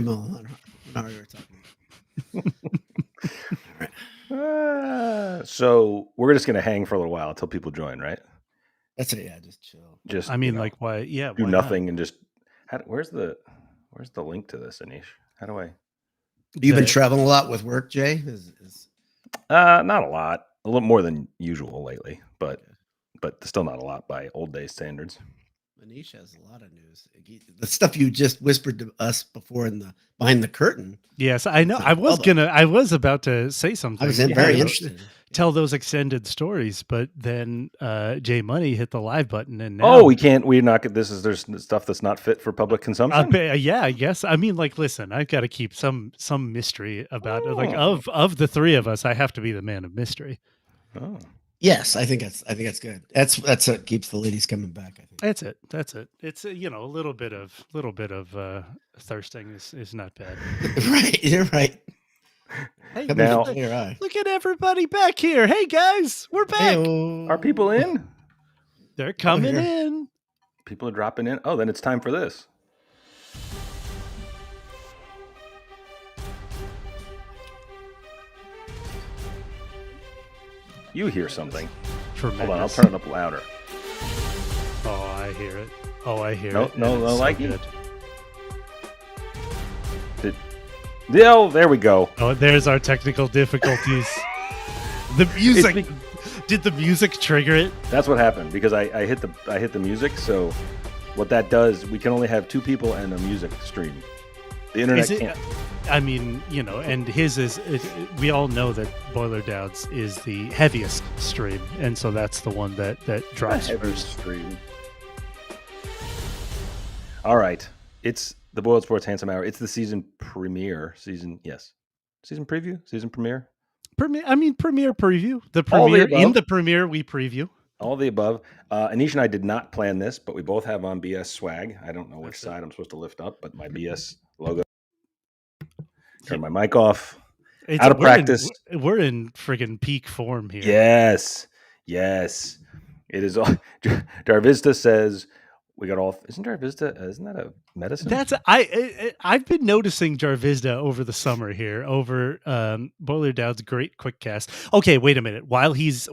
him on. Now we were talking. All right. So we're just going to hang for a little while until people join, right? That's it. Yeah, just chill. Just I mean, like, why? Yeah, do why nothing not? and just. Where's the link to this, Anish? How do I? You've been traveling a lot with work, Jay? Not a lot. A little more than usual lately, but still not a lot by old day standards. Manish has a lot of news. The stuff you just whispered to us before behind the curtain. Yes, I know. I was about to say something. I was very interested. Tell those extended stories, but then Jay Money hit the live button, and now we can't. We're not. There's stuff that's not fit for public consumption. Yeah, I guess. I mean, like, listen, I've got to keep some mystery about it. Like, of the three of us, I have to be the man of mystery. Oh. Yes, I think that's good. That's what keeps the ladies coming back. I think that's it. It's a little bit of thirsting is not bad. Right, you're right. Hey, now look at everybody back here. Hey guys, we're back. Hey-o. Are people in? They're coming in. People are dropping in. Oh, then it's time for this. You hear something. Tremendous. Hold on, I'll turn it up louder. Oh, I hear it. No, like it. Oh, there we go. Oh, there's our technical difficulties. The music. Did the music trigger it? That's what happened because I hit the music. So what that does, we can only have two people and a music stream. The internet can't. I mean, and his is. We all know that Boiler Dowd's is the heaviest stream, and so that's the one that drops first. Stream. All right, it's the Boiled Sports Handsome Hour. It's the season premiere. Season preview. Season premiere. Premiere preview. The premiere in the premiere we preview. All the above. Anish and I did not plan this, but we both have on BS swag. I don't know which side I'm supposed to lift up, but my BS logo. Turn my mic off. Out of practice. We're in friggin' peak form here. Yes. It is all. Jarvista says we got all. Isn't Jarvista? Isn't that a medicine? I've been noticing Jarvista over the summer here over Boiler Dowd's great quick cast. Okay, wait a minute. While he's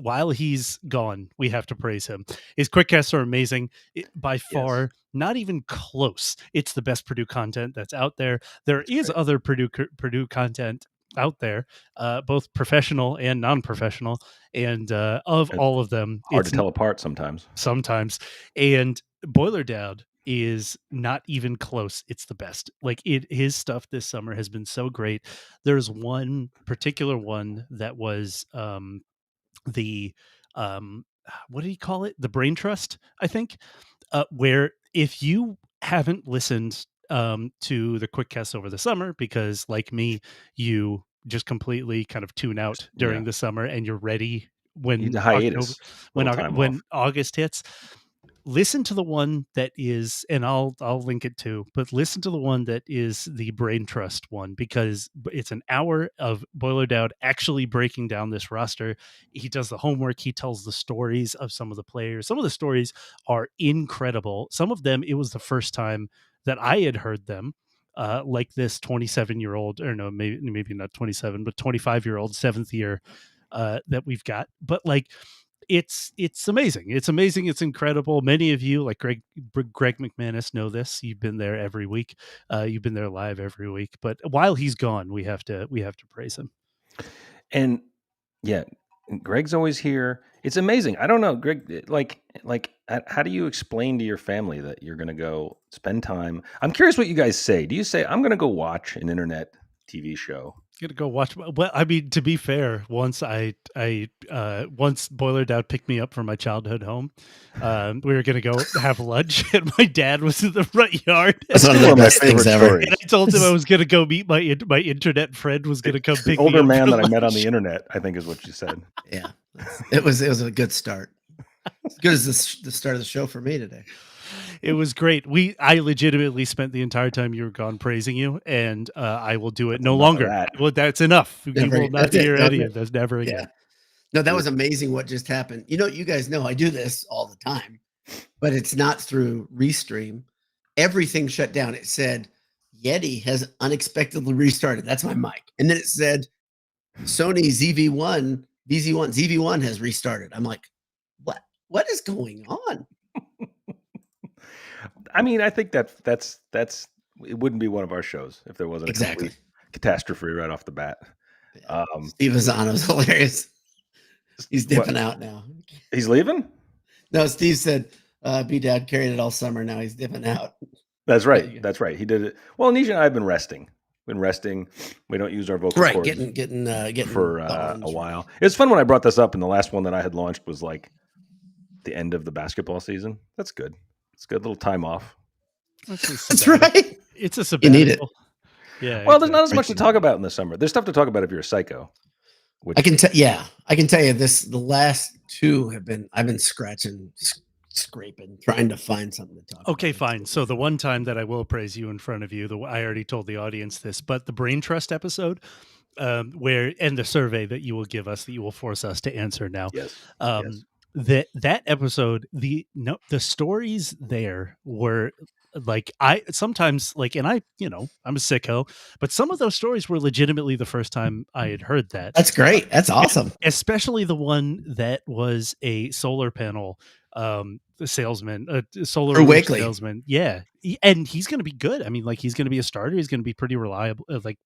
gone, we have to praise him. His quick casts are amazing. By far, not even close. It's the best Purdue content that's out there. There is other Purdue content out there, both professional and non-professional, and all of them, hard to tell apart sometimes. And Boiler Dowd is not even close. It's the best. Like his stuff this summer has been so great. There's one particular one that was the what do you call it? The Brain Trust, I think, where if you haven't listened to the quick cast over the summer, because like me, you just completely kind of tune out during the summer and you're ready when August hits. Listen to the one that is, and I'll link it too, but listen to the one that is the Brain Trust one, because it's an hour of Boiler Dowd actually breaking down this roster. He does the homework. He tells the stories of some of the players. Some of the stories are incredible. Some of them, it was the first time that I had heard them, like this 27-year-old, or no, maybe not 27, but 25-year-old 7th year that we've got. But like, it's amazing. It's amazing. It's incredible. Many of you, like Greg McManus, know this. You've been there every week. You've been there live every week. But while he's gone, we have to praise him. And yeah, Greg's always here. It's amazing. I don't know, Greg. Like, how do you explain to your family that you're going to go spend time? I'm curious what you guys say. Do you say I'm going to go watch an internet TV show? Gonna go watch. Well, I mean, to be fair, once once Boiler Dowd picked me up from my childhood home, we were gonna go have lunch, and my dad was in the front yard. That's one of the best things ever. And I told him I was gonna go meet my internet friend was gonna come pick me up. Older man that I met on the internet, I think is what you said. Yeah, it was a good start. As good as the start of the show for me today. It was great. I legitimately spent the entire time you were gone praising you, and I will do it no longer. Well, that's enough. You will not hear any of this never again. No, that was amazing what just happened. You guys know I do this all the time, but it's not through Restream. Everything shut down. It said Yeti has unexpectedly restarted. That's my mic. And then it said Sony ZV1 has restarted. I'm like, what is going on? I mean, I think that's it wouldn't be one of our shows if there wasn't a Exactly. complete catastrophe right off the bat. Yeah. Steve Azano's hilarious. He's dipping out now. He's leaving? No, Steve said, B-Dad carried it all summer. Now he's dipping out. That's right. That's right. He did it. Well, Nisha and I have been resting. We don't use our vocal cords getting for a while. It was fun when I brought this up, and the last one that I had launched was like the end of the basketball season. That's good. It's a good little time off. That's right. It's a sabbatical. You need it. Yeah. Well, there's not as much to talk about in the summer. There's stuff to talk about if you're a psycho. I can tell you this. The last two I've been scraping, trying to find something to talk about. Okay, fine. So the one time that I will praise you in front of you, I already told the audience this, but the Brain Trust episode, and the survey that you will give us, that you will force us to answer now. Yes. That episode, the stories there were like, I'm a sicko, but some of those stories were legitimately the first time I had heard that. That's great. That's awesome. Especially the one that was a solar panel salesman, solar salesman. Yeah. And he's going to be good. I mean, like, he's going to be a starter. He's going to be pretty reliable,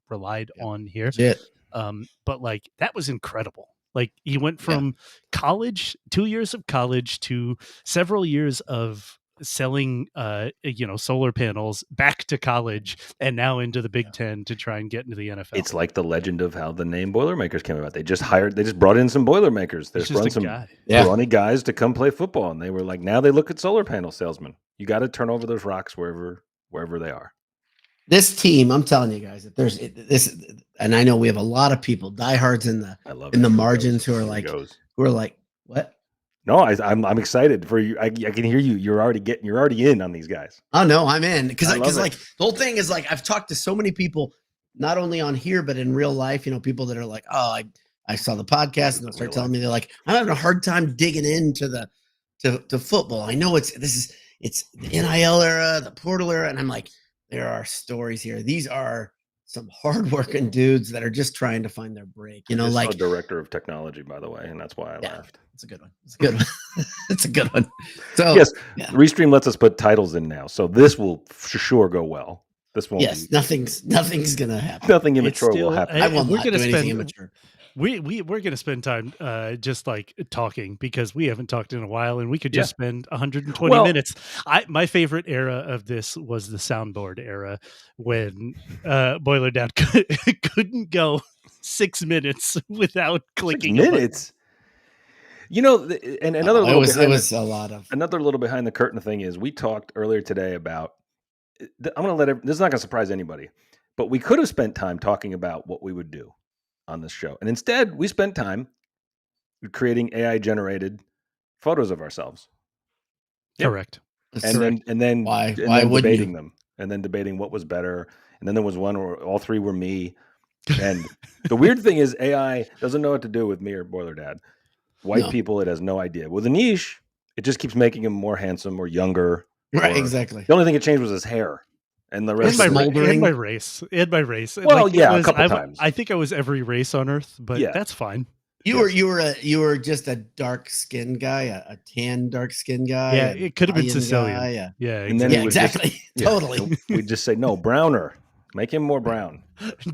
relied on here. Legit. But like, that was incredible. Like, he went from college, 2 years of college, to several years of selling solar panels, back to college, and now into the Big Ten to try and get into the NFL. It's like the legend of how the name Boilermakers came about. They just brought in some Boilermakers. There's some brawny guys to come play football, and they were like, now they look at solar panel salesmen. You got to turn over those rocks wherever they are. This team, I'm telling you guys, if there's this, and I know we have a lot of people, diehards in the margins who are like, what? No, I'm excited for you. I can hear you. You're already in on these guys. Oh no, I'm in because like the whole thing is like, I've talked to so many people, not only on here but in real life. People that are like, oh, I saw the podcast, and they'll start telling me, they're like, I'm having a hard time digging into to football. I know it's the NIL era, the portal era, and I'm like, there are stories here. These are some hardworking dudes that are just trying to find their break. Like a director of technology, by the way, and that's why I laughed. It's a good one. It's a good one. So yes, Restream lets us put titles in now, so this will for sure go well. This won't. Yes, nothing's gonna happen. Nothing immature will happen. I will not do anything immature. We're going to spend time just like talking, because we haven't talked in a while, and we could just spend 120 minutes. My favorite era of this was the soundboard era, when Boiler Dad couldn't go 6 minutes without clicking. 6 minutes. And another little it was a lot of another little behind the curtain thing is, we talked earlier today about. I'm going to this is not going to surprise anybody, but we could have spent time talking about what we would do on this show, and instead we spent time creating AI generated photos of ourselves. Correct. And then why debating them, and then debating what was better. And then there was one where all three were me. And the weird thing is, AI doesn't know what to do with me or Boiler Dad. White people, it has no idea. With Anish, it just keeps making him more handsome or younger. Right, exactly. The only thing it changed was his hair. And the rest and my race. Well, a couple times. I think I was every race on Earth, but that's fine. You were just a dark skinned guy, a tan dark skinned guy. Yeah, it could have been Sicilian. Guy, Exactly. Totally. We'd just say, no, browner. Make him more brown.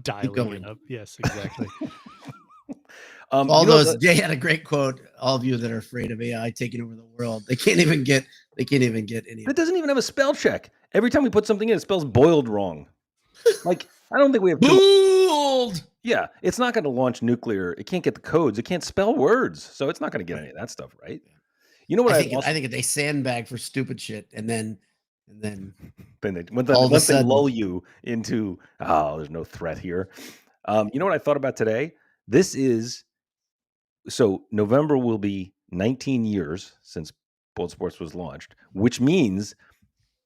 Dialing it up. Yes, exactly. Jay had a great quote. All of you that are afraid of AI taking over the world, they can't even get any. It doesn't even have a spell check. Every time we put something in, it spells boiled wrong. Like, I don't think we have boiled. Yeah, it's not going to launch nuclear. It can't get the codes. It can't spell words, so it's not going to get any of that stuff right. You know what I think they sandbag for stupid shit, and then once they lull you into, there's no threat here. You know what I thought about today? So November will be 19 years since Bold Sports was launched, which means,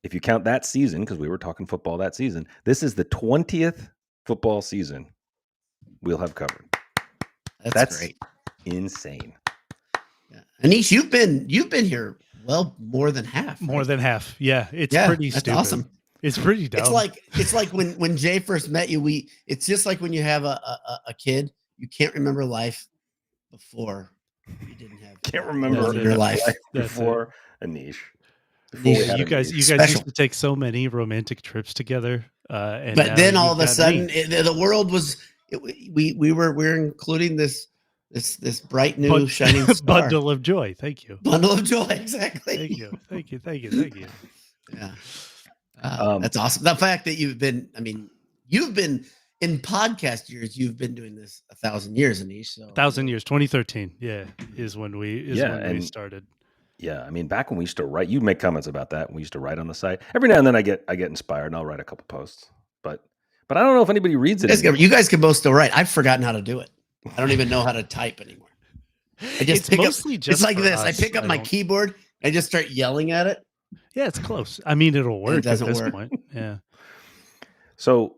if you count that season, because we were talking football that season, this is the 20th football season we'll have covered. That's great. Insane. Yeah. Anish, you've been here more than half. More than half. Yeah. It's pretty stupid. That's awesome. It's pretty dumb. It's like when Jay first met you. It's just like when you have a kid, you can't remember life before you didn't have. Can't remember your life before a niche. You guys used to take so many romantic trips together, but then all of a sudden, the world was. We were including this bright new shining star. Bundle of joy. Thank you. Bundle of joy. Exactly. Thank you. Yeah. That's awesome. The fact that you've been in podcast years, you've been doing this 1,000 years, Anish. So 1,000 years, 2013. Yeah, is when we started. Yeah, I mean, back when we used to write, you'd make comments about that. We used to write on the site. Every now and then, I get inspired, and I'll write a couple posts. But I don't know if anybody reads it. You guys can both still write. I've forgotten how to do it. I don't even know how to type anymore. I just it's like this. I pick up my keyboard. I just start yelling at it. Yeah, it's close. I mean, it'll work at this point. Yeah. So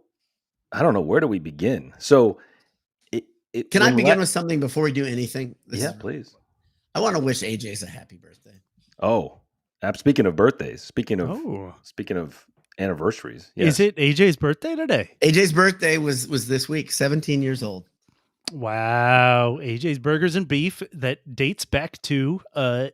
I don't know, where do we begin? So can I begin with something before we do anything? Please. I want to wish AJ's a happy birthday. Oh, speaking of birthdays, speaking of anniversaries. Yes. Is it AJ's birthday today? AJ's birthday was this week, 17 years old. Wow. AJ's Burgers and Beef, that dates back to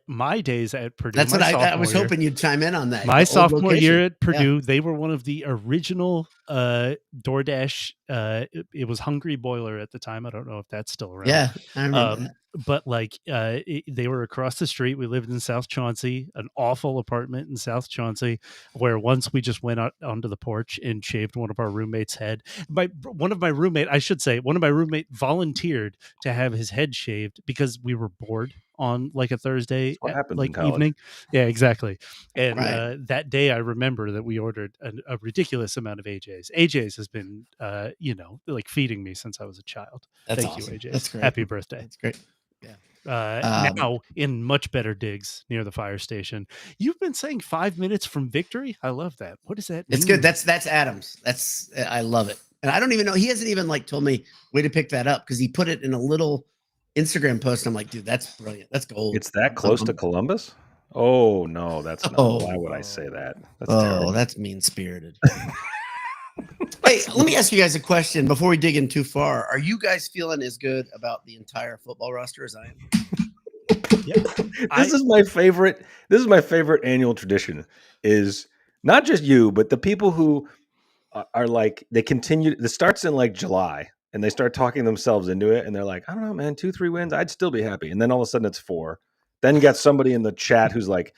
my days at Purdue. That's what I was hoping you'd chime in on that. My sophomore year at Purdue, they were one of the original DoorDash. It was Hungry Boiler at the time. I don't know if that's still around. Yeah, I remember that. But they were across the street. We lived in South Chauncey, an awful apartment in South Chauncey, where once we just went out onto the porch and shaved one of our roommates' head. One of my roommate volunteered to have his head shaved because we were bored on like a Thursday evening. Yeah, exactly. And that day I remember that we ordered a ridiculous amount of AJ's. AJ's has been like feeding me since I was a child. That's Thank awesome. you, AJ. That's great. Happy birthday. That's great. Now in much better digs near the fire station. You've been saying 5 minutes from victory. I love that. What does that mean? It's good. That's Adams. I love it. And I don't even know. He hasn't even told me way to pick that up because he put it in a little Instagram post. I'm like, dude, that's brilliant. That's gold. It's that close to Columbus? Oh no, that's not. Why would I say that? That's terrible. That's mean spirited. Hey, let me ask you guys a question before we dig in too far. Are you guys feeling as good about the entire football roster as I am? Yeah. This is my favorite. This is my favorite annual tradition. Is not just you, but the people who are like, they continue. This starts in like July, and they start talking themselves into it, and they're like, I don't know, man, 2-3 wins, I'd still be happy. And then all of a sudden, it's 4. Then you got somebody in the chat who's like,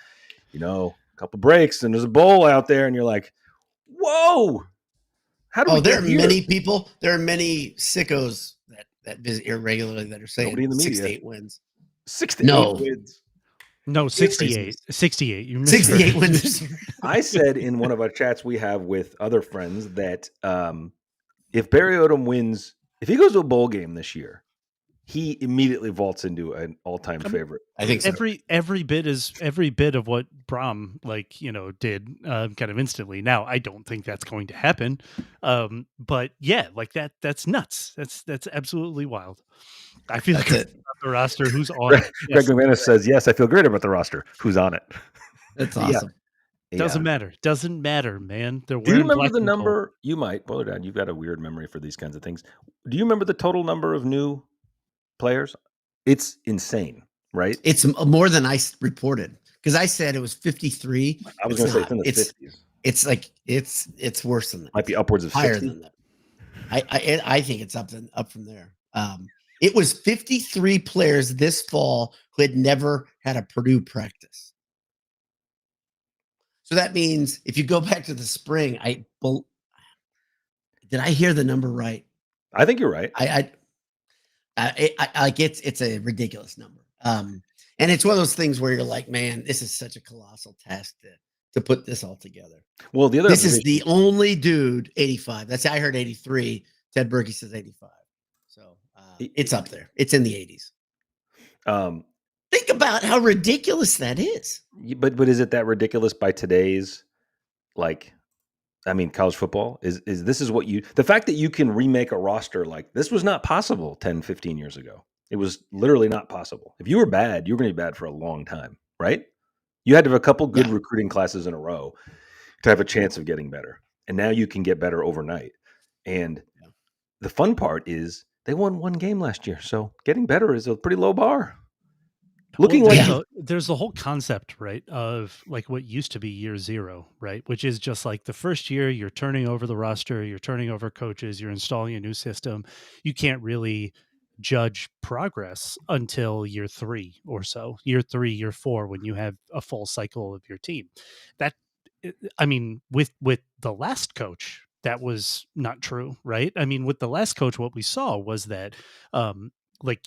a couple breaks, and there's a bowl out there, and you're like, whoa. There are many people. There are many sickos that visit here regularly that are saying 6 to 8 wins. 6 to 8 wins. No, 68. 68. You missed 68 wins this year. I said in one of our chats we have with other friends that if Barry Odom wins, if he goes to a bowl game this year, he immediately vaults into an all-time favorite. I think so. Every bit of what Brahm did kind of instantly. Now I don't think that's going to happen, but yeah, like that's nuts. That's absolutely wild. I feel like about the roster. Who's on it? Greg McManus says yes. I feel great about the roster. Who's on it? That's awesome. Yeah. Doesn't matter, man. Do you remember the number? You might. Well, Dad, you've got a weird memory for these kinds of things. Do you remember the total number of new players? It's insane, right? It's more than I reported because I said it was 53. I was going to say it's in the 50s. It's like it's worse than that. Might be upwards of higher 60. than that. I think it's up from there. It was 53 players this fall who had never had a Purdue practice. So that means if you go back to the spring, did I hear the number right? I think you're right. It's a ridiculous number. And it's one of those things where you're like, man, this is such a colossal task to put this all together. Well, this is the only dude 85. I heard 83. Ted Berkey says 85. So it's up there. It's in the 80s. Think about how ridiculous that is. But is it that ridiculous by today's college football is this is what the fact that you can remake a roster like this was not possible 10, 15 years ago. It was literally not possible. If you were bad, you were going to be bad for a long time, right? You had to have a couple good recruiting classes in a row to have a chance of getting better. and now you can get better overnight. And the fun part is they won one game last year, so getting better is a pretty low bar. Looking there's the whole concept, right, of like what used to be year zero, right, which is just like the first year you're turning over the roster, you're turning over coaches, you're installing a new system. You can't really judge progress until year 3 or so, year 3, year 4, when you have a full cycle of your team. That, I mean, with the last coach, that was not true, right? I mean, with the last coach, what we saw was that, like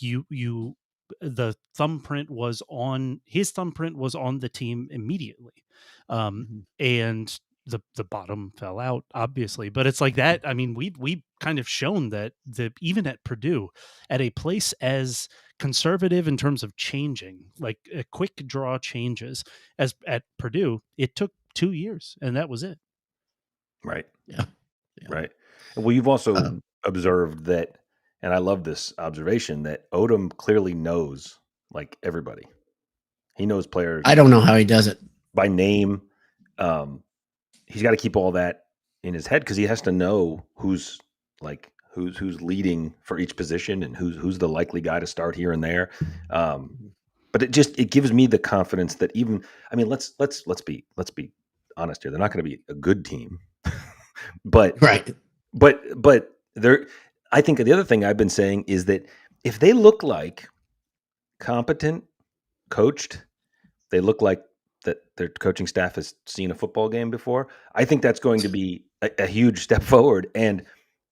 the thumbprint was on his thumbprint was on the team immediately, and the bottom fell out, obviously. But it's like that. I mean, we kind of shown that even at Purdue, at a place as conservative in terms of changing, like a quick draw changes, as at Purdue, it took 2 years, and that was it. Right. Yeah. Right. Well, you've also observed that, and I love this observation, that Odom clearly knows like everybody. He knows players. I don't know how he does it by name. He's got to keep all that in his head because he has to know who's leading for each position and who's the likely guy to start here and there. But it gives me the confidence that even, I mean, let's be honest here. They're not going to be a good team, but right. But there, I think the other thing I've been saying is that if they look like competent, coached, they look like that their coaching staff has seen a football game before, I think that's going to be a huge step forward. And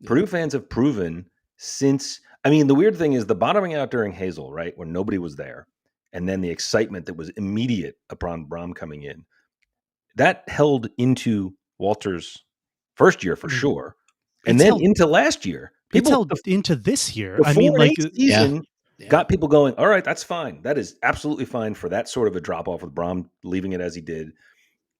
Purdue fans have proven since, I mean, the weird thing is the bottoming out during Hazel, right, when nobody was there, and then the excitement that was immediate upon Braum coming in, that held into Walter's first year for sure. And then into last year. It's held into this year. I mean, like season got people going, all right, that's fine. That is absolutely fine for that sort of a drop off with Braum leaving it as he did.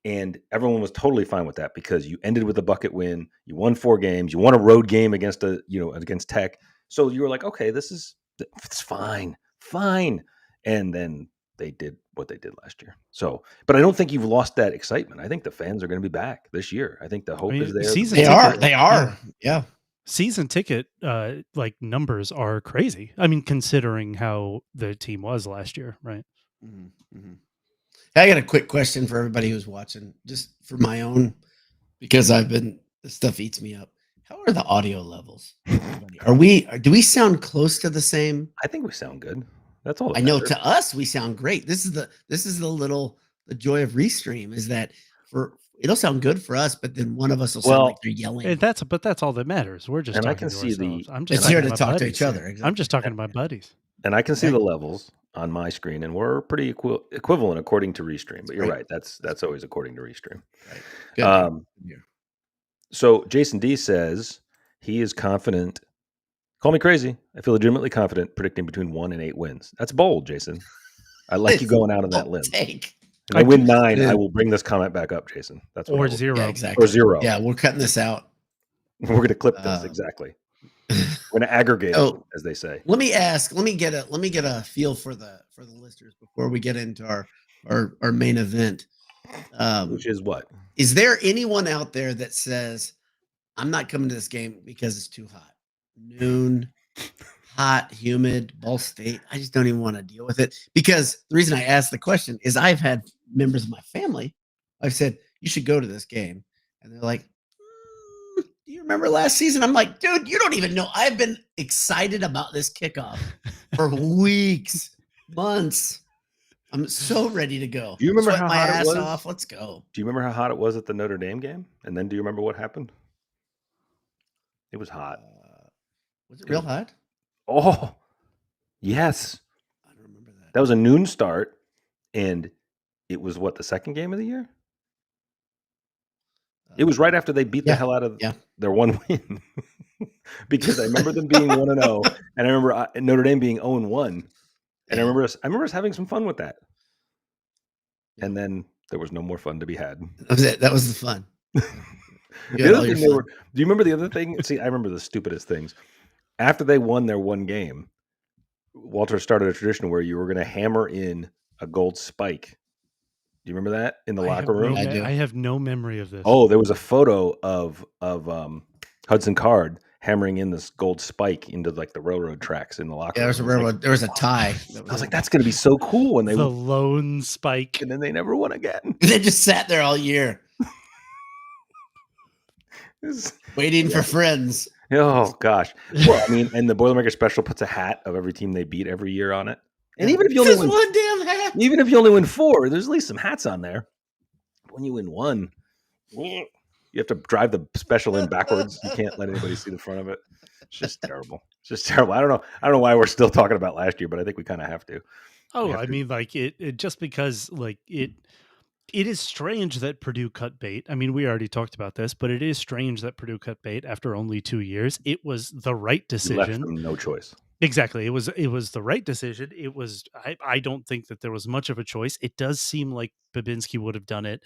And everyone was totally fine with that because you ended with a bucket win. You won 4 games. You won a road game against Tech. So you were like, okay, it's fine. And then they did what they did last year. So, but I don't think you've lost that excitement. I think the fans are going to be back this year. I think the hope is there. They are. Yeah. Season ticket like numbers are crazy. I mean, considering how the team was last year, right? Mm-hmm. I got a quick question for everybody who's watching, just for my own, because this stuff eats me up. How are the audio levels? Do we sound close to the same? I think we sound good. That's all. I know to us, we sound great. This is the joy of Restream is that it'll sound good for us, but then one of us will sound like they're yelling. That's all that matters. We're just talking to ourselves. I'm just here to talk to each other. Exactly. I'm just talking to my buddies. And I can see the levels on my screen, and we're pretty equivalent according to Restream. But you're right. That's always according to Restream. Right. So Jason D says he is confident. Call me crazy. I feel legitimately confident predicting between 1 and 8 wins. That's bold, Jason. I like you going out on that limb. If I win 9, I will bring this comment back up, Jason. That's or 0. Yeah, exactly. Or 0. Yeah, we're cutting this out. We're going to clip this exactly. We're going to aggregate it, as they say. Let me get a feel for the listeners before we get into our main event. Which is what? Is there anyone out there that says, I'm not coming to this game because it's too hot? Noon, hot, humid, Ball State. I just don't even want to deal with it. Because the reason I asked the question is I've had members of my family, I've said, you should go to this game. And they're like, do you remember last season? I'm like, dude, you don't even know. I've been excited about this kickoff for weeks, months. I'm so ready to go. Do you remember how my hot ass it was? Off. Let's go. Do you remember how hot it was at the Notre Dame game? And then do you remember what happened? It was hot. Was it real hot? Oh, yes. I don't remember that. That was a noon start, and it was the second game of the year? It was right after they beat the hell out of their one win. Because I remember them being 1-0, and I remember Notre Dame being 0-1. And I remember us having some fun with that. And then there was no more fun to be had. That was it. That was the fun. The other thing do you remember the other thing? See, I remember the stupidest things. After they won their one game, Walter started a tradition where you were going to hammer in a gold spike Do you remember that in the I locker room? I have no memory of this. Oh, there was a photo of Hudson Card hammering in this gold spike into like the railroad tracks in the locker room. There was a tie. I was like, that's going to be so cool when they the lone spike, and then they never won again. They just sat there all year waiting for friends. Oh gosh. Well, I mean, and the Boilermaker special puts a hat of every team they beat every year on it. And even if you only win one damn hat, even if you only win 4, there's at least some hats on there. When you win 1, you have to drive the special in backwards. You can't let anybody see the front of it. It's just terrible. It's just terrible. I don't know why we're still talking about last year, but I think we kind of have to. Oh, I mean, like it just because like it is strange that Purdue cut bait. I mean, we already talked about this, but it is strange that Purdue cut bait after only 2 years. It was the right You decision. left them no choice. Exactly. It was the right decision. It was I don't think that there was much of a choice. It does seem like Babinski would have done it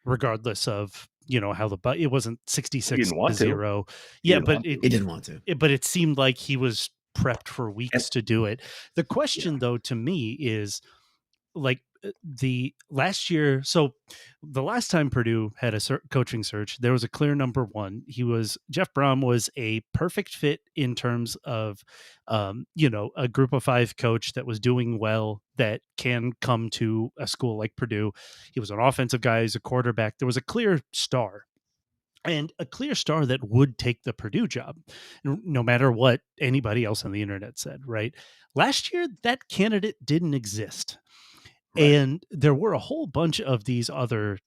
regardless of, how it wasn't 66-0. Yeah, but he didn't want to. But it seemed like he was prepped for weeks to do it. The question though to me is like the last year, so the last time Purdue had a coaching search, there was a clear number one. Jeff Brom was a perfect fit in terms of, a group of 5 coach that was doing well, that can come to a school like Purdue. He was an offensive guy, he's a quarterback. There was a clear star. And a clear star that would take the Purdue job, no matter what anybody else on the internet said, right? Last year, that candidate didn't exist. Right. And there were a whole bunch of these other,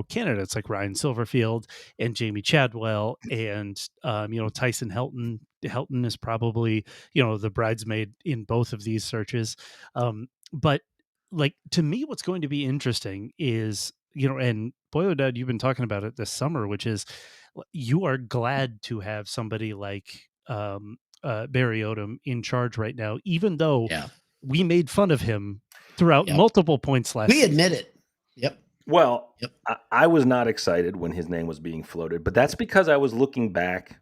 candidates like Ryan Silverfield and Jamie Chadwell and, Tyson Helton. Helton is probably, the bridesmaid in both of these searches. But like, to me, what's going to be interesting is, and Boy Dad, you've been talking about it this summer, which is you are glad to have somebody like Barry Odom in charge right now, even though we made fun of him throughout multiple points last season. We admit it. Yep. Well, I was not excited when his name was being floated, but that's because I was looking back.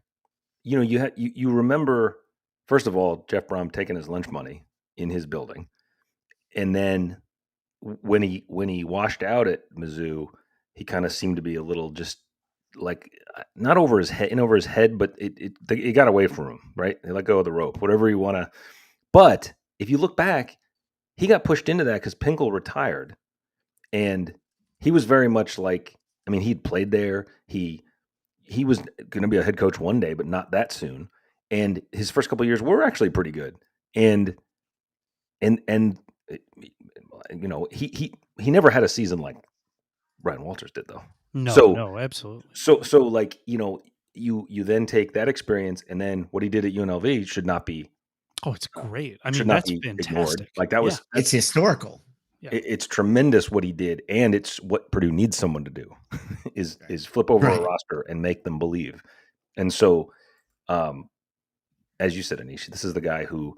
You remember, first of all, Jeff Brom taking his lunch money in his building. And then when he washed out at Mizzou, he kind of seemed to be a little just like not over his head, but it got away from him, right? They let go of the rope, whatever you want to. But if you look back, he got pushed into that because Pinkel retired, and he was very much like, I mean, he'd played there. He was going to be a head coach one day, but not that soon. And his first couple of years were actually pretty good. And he never had a season like Brian Walters did, though. No, absolutely. So like, you then take that experience, and then what he did at UNLV should not be. Oh, it's great. I mean, that's fantastic. Ignored. Like that was, it's historical. Yeah. It's tremendous what he did, and it's what Purdue needs someone to do is flip over a roster and make them believe. And so, as you said, Anish, this is the guy who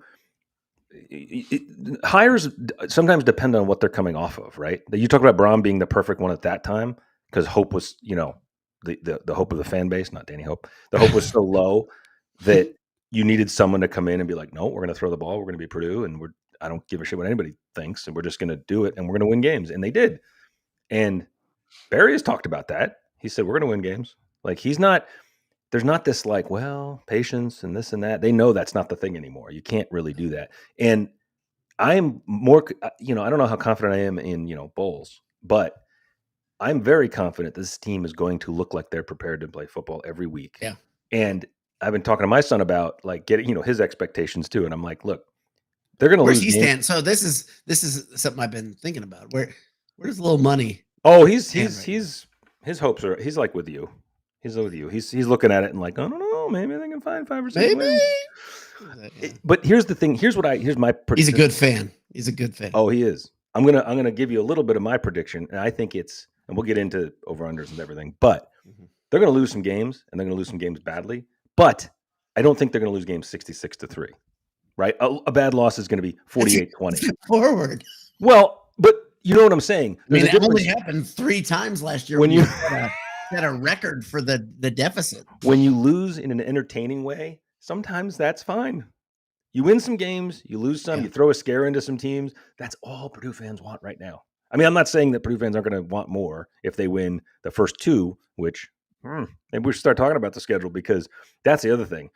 hires sometimes depend on what they're coming off of, right? You talk about Brom being the perfect one at that time because hope was, the hope of the fan base, not Danny Hope. The hope was so low that you needed someone to come in and be like, no, we're going to throw the ball. We're going to be Purdue, and I don't give a shit what anybody thinks, and we're just going to do it, and we're going to win games. And they did. And Barry has talked about that. He said, we're going to win games. Like there's not this like, well, patience and this and that. They know that's not the thing anymore. You can't really do that. And I'm more, I don't know how confident I am in, bowls, but I'm very confident this team is going to look like they're prepared to play football every week. Yeah. And I've been talking to my son about like getting, his expectations too. And I'm like, look, they're going to lose. Where's he stand? So this is something I've been thinking about. Where's a little money? Oh, his hopes are, he's like with you. He's with you. He's looking at it and like, I don't know, maybe they can find 5 or 6 wins. But here's the thing. Here's my prediction. He's a good fan. He's a good fan. Oh, he is. I'm gonna give you a little bit of my prediction, and I think it's, and we'll get into over-unders and everything, but they're gonna lose some games, and they're gonna lose some games badly. But I don't think they're gonna lose games 66-3. Right? A bad loss is gonna be 48-20. Forward. Well, but you know what I'm saying. I mean, it only happened 3 times last year when you set a record for the deficit. When you lose in an entertaining way, sometimes that's fine. You win some games, you lose some, you throw a scare into some teams. That's all Purdue fans want right now. I mean, I'm not saying that Purdue fans aren't going to want more if they win the first two, which maybe we should start talking about the schedule, because that's the other thing.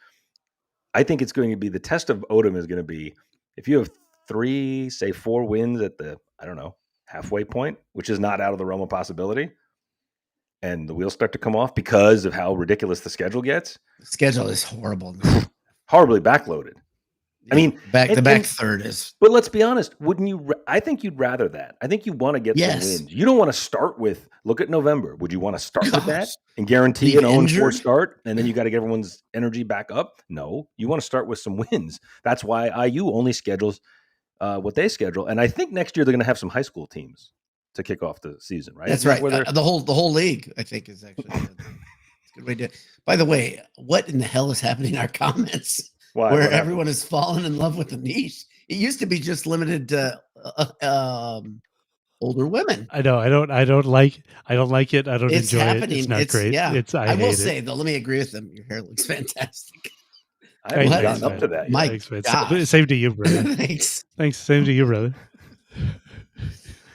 I think it's going to be the test of Odom is going to be if you have 3, say 4 wins at the, I don't know, halfway point, which is not out of the realm of possibility, and the wheels start to come off because of how ridiculous the schedule gets. The schedule is horrible. Horribly backloaded. I mean, the back third is. But let's be honest. Wouldn't you? I think you'd rather that. I think you want to get some wins. You don't want to start with. Look at November. Would you want to start with that and guarantee an 0-4 start, and then you got to get everyone's energy back up? No, you want to start with some wins. That's why IU only schedules what they schedule, and I think next year they're going to have some high school teams to kick off the season. Right? That's right. The whole league, I think, is actually a good way to. By the way, what in the hell is happening in our comments? Why, where everyone has fallen in love with the niche. It used to be just limited to older women. I know. I don't like it. I don't enjoy happening. it. It's not great. Yeah. I will say though, let me agree with them. Your hair looks fantastic. I haven't gotten up to that yet. Mike, same to you, brother. Thanks. Same to you, brother.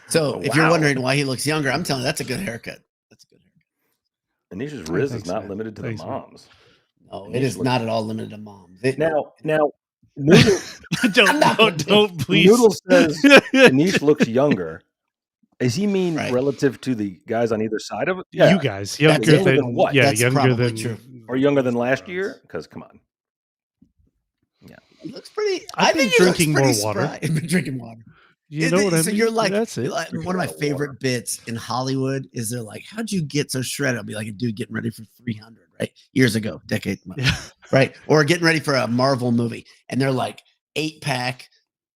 So if you're wondering why he looks younger, I'm telling you, that's a good haircut. That's a good haircut. Anisha's Riz is not limited to the moms. No, it is not at all limited to moms. Now, Noodle, don't please. Noodle says Anish looks younger. Does he mean relative to the guys on either side of it? Yeah. You guys, younger than what? Yeah, that's younger than true. Or younger than last year? Because come on. Yeah, he looks pretty. I've been drinking more water. I've been drinking water. You know what I mean? So you're like, that's it. One of my favorite bits in Hollywood is they're like, how'd you get so shredded? I'll be like a dude getting ready for 300, right? Years ago, decade, right? Or getting ready for a Marvel movie. And they're like 8-pack,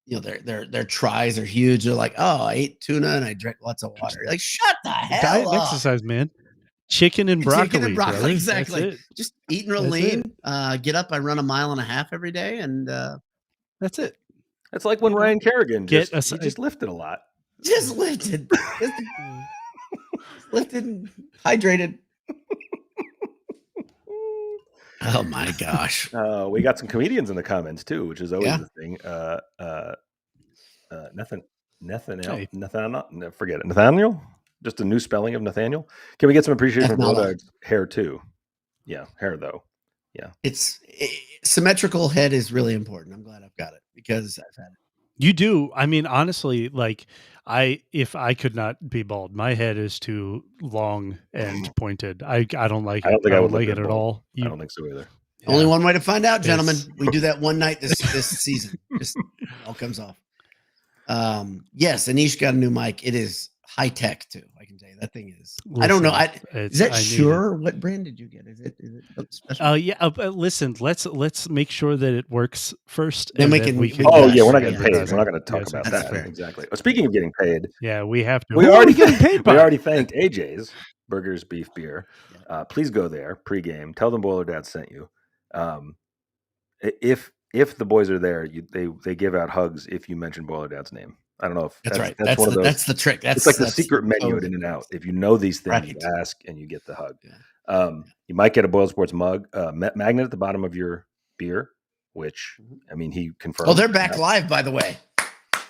their tries are huge. They're like, oh, I ate tuna and I drank lots of water. You're like, shut the hell Diet up. Exercise, man. Chicken and broccoli. Exactly. Just eating real lean. Get up, I run 1.5 miles every day. And that's it. It's like when Ryan Kerrigan just lifted a lot. Just lifted. Lifted and hydrated. Oh my gosh. We got some comedians in the comments too, which is always the thing. Forget it. Nathaniel? Just a new spelling of Nathaniel. Can we get some appreciation for Bulldog's hair too? Yeah, hair though. Yeah. Symmetrical head is really important. I'm glad I've got it because I've had it. You do. I mean, honestly, like if I could not be bald, my head is too long and pointed. I don't like it. I don't think I would like it at all. I don't think so either. Yeah. Only one way to find out, gentlemen. We do that one night this season. Just all comes off. Yes, Anish got a new mic. It is high tech too. I can tell you that thing is. Listen, I don't know. Is that Shure? What brand did you get? Is it special? Listen. Let's make sure that it works first. Then we can. We're not getting paid. We're not going to talk about that. Fair. Exactly. Well, speaking of getting paid, we have to. We already getting paid. We already thanked AJ's Burgers Beef Beer. Please go there pregame. Tell them Boiler Dad sent you. If the boys are there, they give out hugs if you mention Boiler Dad's name. I don't know if that's right. That's one of those. That's the trick. It's like the secret menu at In-N-Out. If you know these things, you ask and you get the hug. Yeah. You might get a Boiled Sports mug, magnet at the bottom of your beer, which I mean he confirmed. Oh, they're back live, by the way.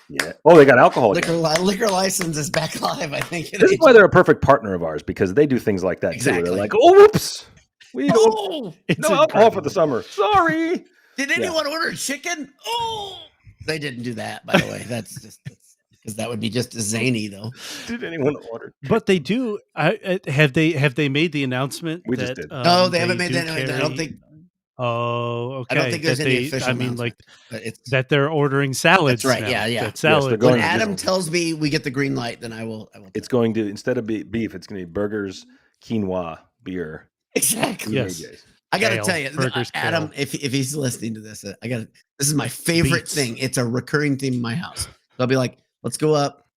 Yeah. Oh, they got alcohol. Liquor license is back live. I think. This is why they're a perfect partner of ours because they do things like that too. They're like, oh, whoops, no alcohol for the summer. Sorry. Did anyone order chicken? Oh, they didn't do that, by the way. That's just because that would be just as zany, though. Did anyone order chicken? But they do. Have they made the announcement? We just did. No, they haven't made that. I don't think. Oh, okay. I don't think there's any official. I mean, like that they're ordering salads. That's right. Now. Yeah. Salads. When Adam tells me we get the green light, then I will. It's going to instead of beef, it's going to be burgers, quinoa, beer. Exactly. Yes. I got to tell you, Adam, if he's listening to this, this is my favorite thing. It's a recurring theme in my house. So I'll be like, let's go up.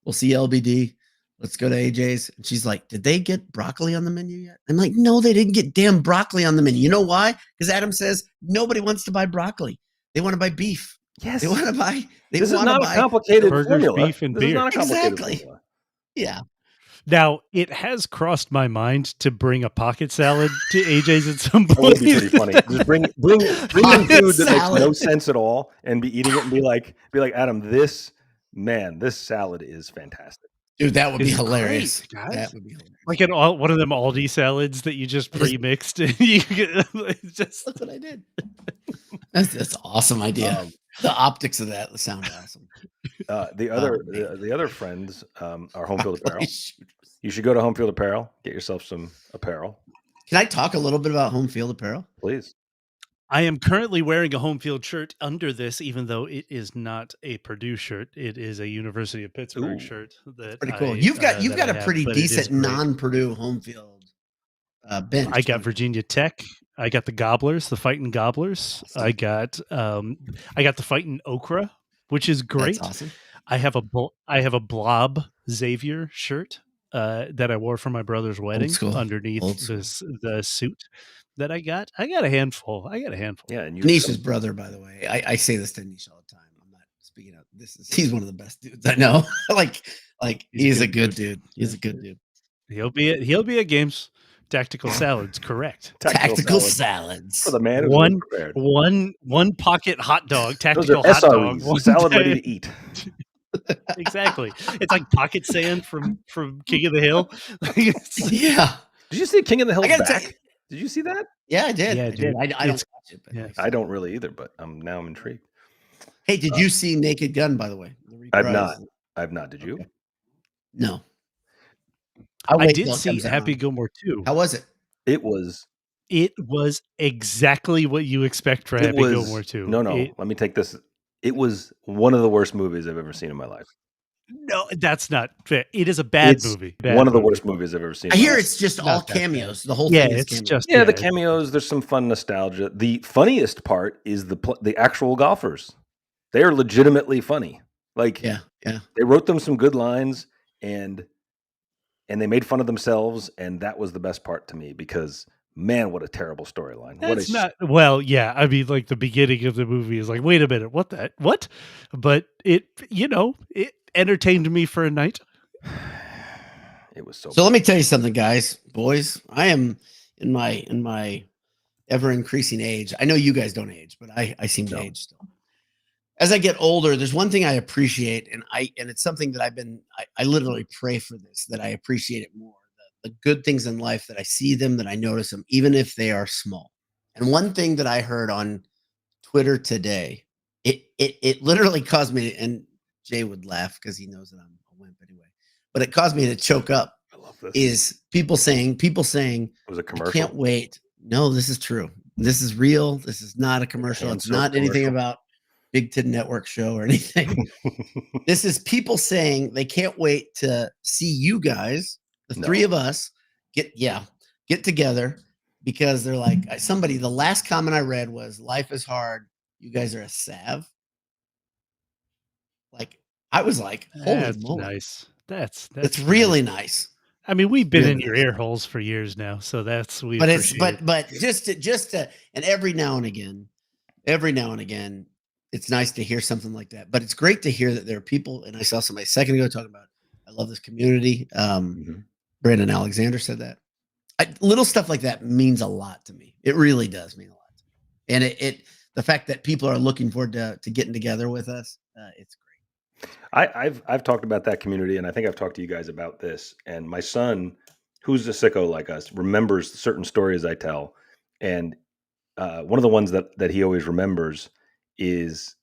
We'll see LBD. Let's go to AJ's. And she's like, did they get broccoli on the menu yet? I'm like, no, they didn't get damn broccoli on the menu. You know why? Because Adam says nobody wants to buy broccoli. They want to buy beef. Yes. They want to buy. This is not a complicated formula. Beef and beer. Exactly. Yeah. Now, it has crossed my mind to bring a pocket salad to AJ's at some point. That would be pretty funny. Just bring in food that makes no sense at all and be eating it and be like, Adam, this salad is fantastic. Dude, that would be It's hilarious. great, guys. That would be hilarious. Like one of them Aldi salads that you just pre-mixed. And you just That's what I did. That's an awesome idea. The optics of that sound awesome. The other friends are Home Field Apparel. You should go to Home Field Apparel, get yourself some apparel. Can I talk a little bit about Home Field Apparel? Please. I am currently wearing a Home Field shirt under this, even though it is not a Purdue shirt. It is a University of Pittsburgh shirt. That pretty cool. You've got a pretty decent non-Purdue Home Field bench. I got Virginia Tech. I got the Gobblers, the Fighting Gobblers. Awesome. I got the Fighting Okra, which is great. That's awesome. I have a Blob Xavier shirt that I wore for my brother's wedding underneath the suit that I got. I got a handful. Yeah, and Nisha's brother, by the way. I say this to Nisha all the time. I'm not speaking out. He's one of the best dudes I know. like he's a good dude. He's a good dude. He'll be at games. Tactical salads, correct. Tactical salads. For the man who's prepared. One pocket hot dog, tactical hot dog. Salad ready to eat. Exactly. It's like pocket sand from King of the Hill. Yeah. Did you see King of the Hill back? Did you see that? Yeah, I did. Yeah, I did. I don't watch it. But yeah. I don't really either, but now I'm intrigued. Hey, did you see Naked Gun, by the way? I've not. Did you? Okay. No. I did see Happy Gilmore 2. How was it? It was exactly what you expect for Happy Gilmore 2. No. Let me take this. It was one of the worst movies I've ever seen in my life. No, that's not fair. It is a bad movie. One of the worst movies I've ever seen. I hear it's just all cameos. The whole thing is cameos. The cameos. There's some fun nostalgia. The funniest part is the actual golfers. They are legitimately funny. Like, yeah. They wrote them some good lines and they made fun of themselves, and that was the best part to me because, man, what a terrible storyline. I mean, like the beginning of the movie is like, wait a minute, what? But it entertained me for a night. It was so. So let me tell you something, guys, boys. I am in my ever increasing age. I know you guys don't age, but I seem to age still. As I get older, there's one thing I appreciate, and it's something that I literally pray for this, that I appreciate it more. The good things in life, that I see them, that I notice them, even if they are small. And one thing that I heard on Twitter today, it literally caused me, and Jay would laugh because he knows that I'm a wimp anyway, but it caused me to choke up. I love this. Is people saying it was a commercial. I can't wait. No, this is true. This is real. This is not a commercial. It's not anything about Big Ten Network show or anything. This is people saying they can't wait to see you guys, the three of us, get together, because they're like, the last comment I read was, life is hard. You guys are a salve. Like, I was like, holy moly. Nice. That's really nice. I mean, we've been in your ear holes for years now, so but just to, and every now and again, it's nice to hear something like that. But it's great to hear that there are people, and I saw somebody a second ago talking about, I love this community. Brandon Alexander said that. Little stuff like that means a lot to me. It really does mean a lot to me. And the fact that people are looking forward to getting together with us, it's great. I've talked about that community, and I think I've talked to you guys about this. And my son, who's a sicko like us, remembers certain stories I tell. And one of the ones that he always remembers is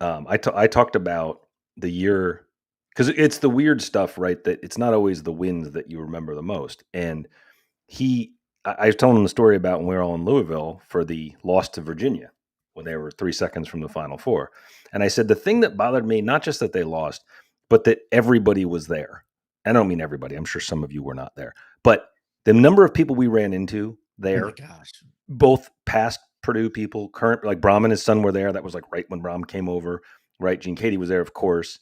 I talked about the year, because it's the weird stuff, right? That it's not always the wins that you remember the most. And I was telling him the story about when we were all in Louisville for the loss to Virginia when they were 3 seconds from the Final Four. And I said, the thing that bothered me, not just that they lost, but that everybody was there. I don't mean everybody. I'm sure some of you were not there. But the number of people we ran into there, oh my gosh, both past Purdue people, current, like Brahm and his son were there. That was like right when Brahm came over, right? Gene Katie was there, of course.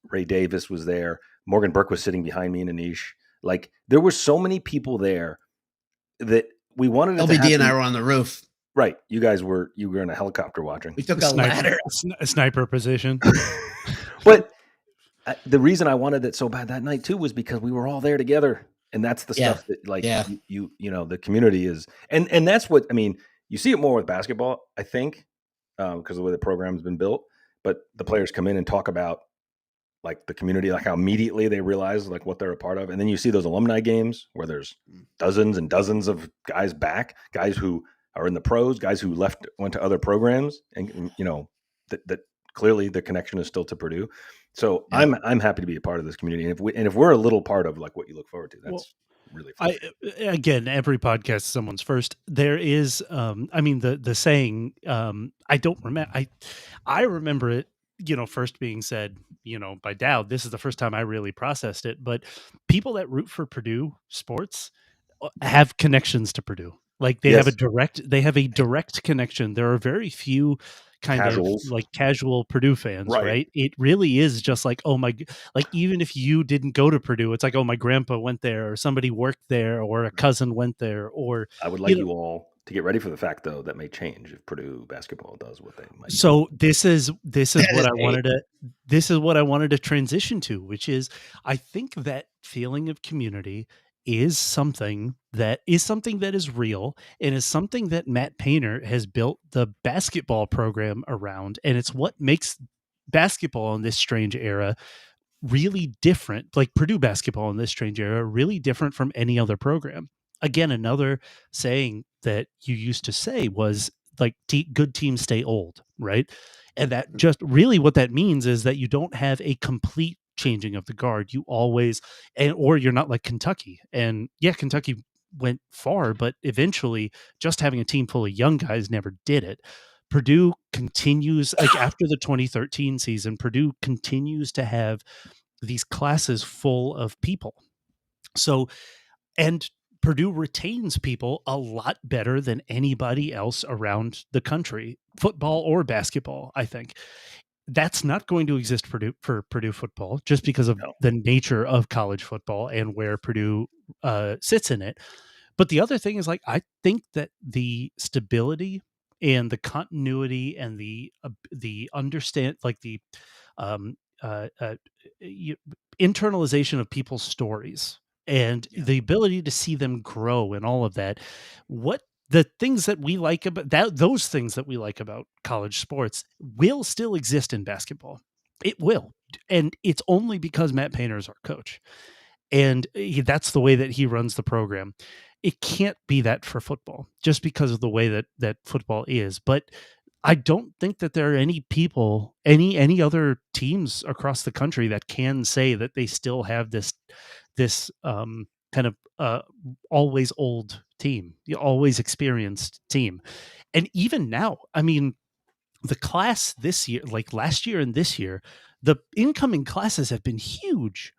Ray Davis was there. Morgan Burke was sitting behind me in Anish. Like, there were so many people there that we wanted to LBD and I were on the roof. Right. You were in a helicopter watching. We took a ladder. A sniper position. But the reason I wanted it so bad that night too was because we were all there together. And that's the stuff that, like, you know, the community is, and that's what, I mean, you see it more with basketball, I think, because of the way the program's been built, but the players come in and talk about like the community, like how immediately they realize like what they're a part of. And then you see those alumni games where there's dozens and dozens of guys back, guys who are in the pros, guys who went to other programs, and you know, that clearly the connection is still to Purdue. So Yeah. I'm happy to be a part of this community. And if we're a little part of like what you look forward to, that's really fun. Again, every podcast is someone's first. There is, I mean, the saying, I don't remember. I remember it, you know, first being said, you know, by Dowd. This is the first time I really processed it. But people that root for Purdue sports have connections to Purdue. Like they have a direct connection. There are very few kind Casuals. of like casual Purdue fans, right? It really is just like, oh my, like even if you didn't go to Purdue, it's like, oh, my grandpa went there, or somebody worked there, or a cousin went there, or I would like you all to get ready for the fact, though, that may change if Purdue basketball does what they might. So this is what I wanted to transition to, which is I think that feeling of community is something that is real, and is something that Matt Painter has built the basketball program around, and it's what makes basketball in this strange era really different, like Purdue basketball in this strange era, really different from any other program. Again, another saying that you used to say was like, good teams stay old, right? And that just really what that means is that you don't have a complete changing of the guard. You always, or you're not like Kentucky. And yeah, Kentucky went far, but eventually just having a team full of young guys never did it. Purdue continues, like after the 2013 season, Purdue continues to have these classes full of people. So, and Purdue retains people a lot better than anybody else around the country, football or basketball, I think. That's not going to exist for Purdue football just because of the nature of college football and where Purdue sits in it. But the other thing is, like, I think that the stability and the continuity and the understand, like the um, uh, uh, internalization of people's stories and the ability to see them grow and all of that. What the things that we like about that, those things that we like about college sports will still exist in basketball. It will. And it's only because Matt Painter is our coach. And that's the way that he runs the program. It can't be that for football just because of the way that football is. But I don't think that there are any people, any other teams across the country that can say that they still have this kind of always old team, always experienced team. And even now, I mean, the class this year, like last year and this year, the incoming classes have been huge.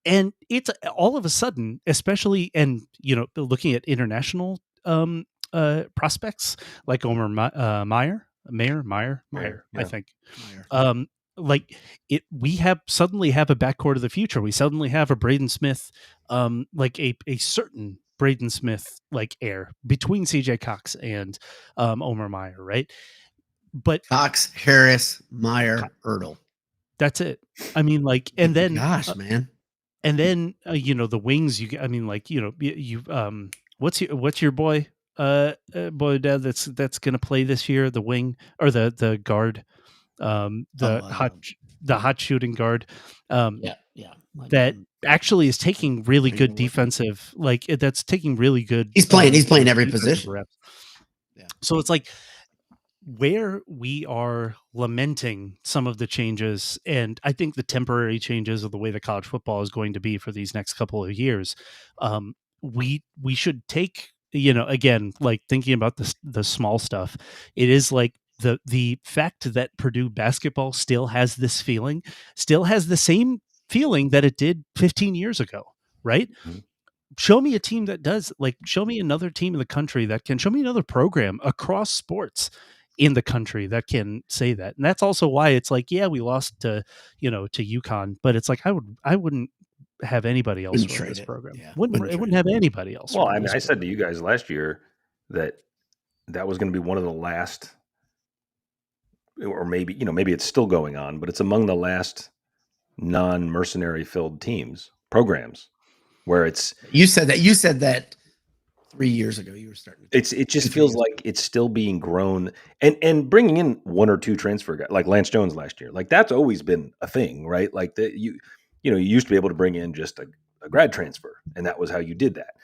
And it's all of a sudden, especially, and you know, looking at international prospects like Omer Meyer, I think. Like we suddenly have a backcourt of the future. We suddenly have a Braden Smith, like a certain Braden Smith like heir between CJ Cox and Omer Meyer, right? But Cox, Harris, Meyer, Ertl. That's it. I mean, like, and then gosh, man. And then you know, the wings. I mean, like, you know, you what's your boy dad that's gonna play this year, the wing or the guard, the hot shooting guard, that actually is taking really good defensive, like that's taking really good. He's playing every position. Reps. Yeah. So it's like, where we are lamenting some of the changes, and I think the temporary changes of the way that college football is going to be for these next couple of years, we should take, you know, again, like thinking about the small stuff. It is like the fact that Purdue basketball still has the same feeling that it did 15 years ago, right? Mm-hmm. Show me a team that does, like, show me another team in the country that can, show me another program across sports in the country that can say that. And that's also why it's like, yeah, we lost to UConn, but it's like, I wouldn't have anybody else run this program. Yeah. Wouldn't have anybody else. Well, I mean, I said to you guys last year that was going to be one of the last, or maybe, you know, maybe it's still going on, but it's among the last non-mercenary filled programs where it's. You said that 3 years ago you were starting to It just feels like it's still being grown, and bringing in 1 or 2 transfer guys, like Lance Jones last year, like that's always been a thing, right? Like you used to be able to bring in just a grad transfer, and that was how you did that.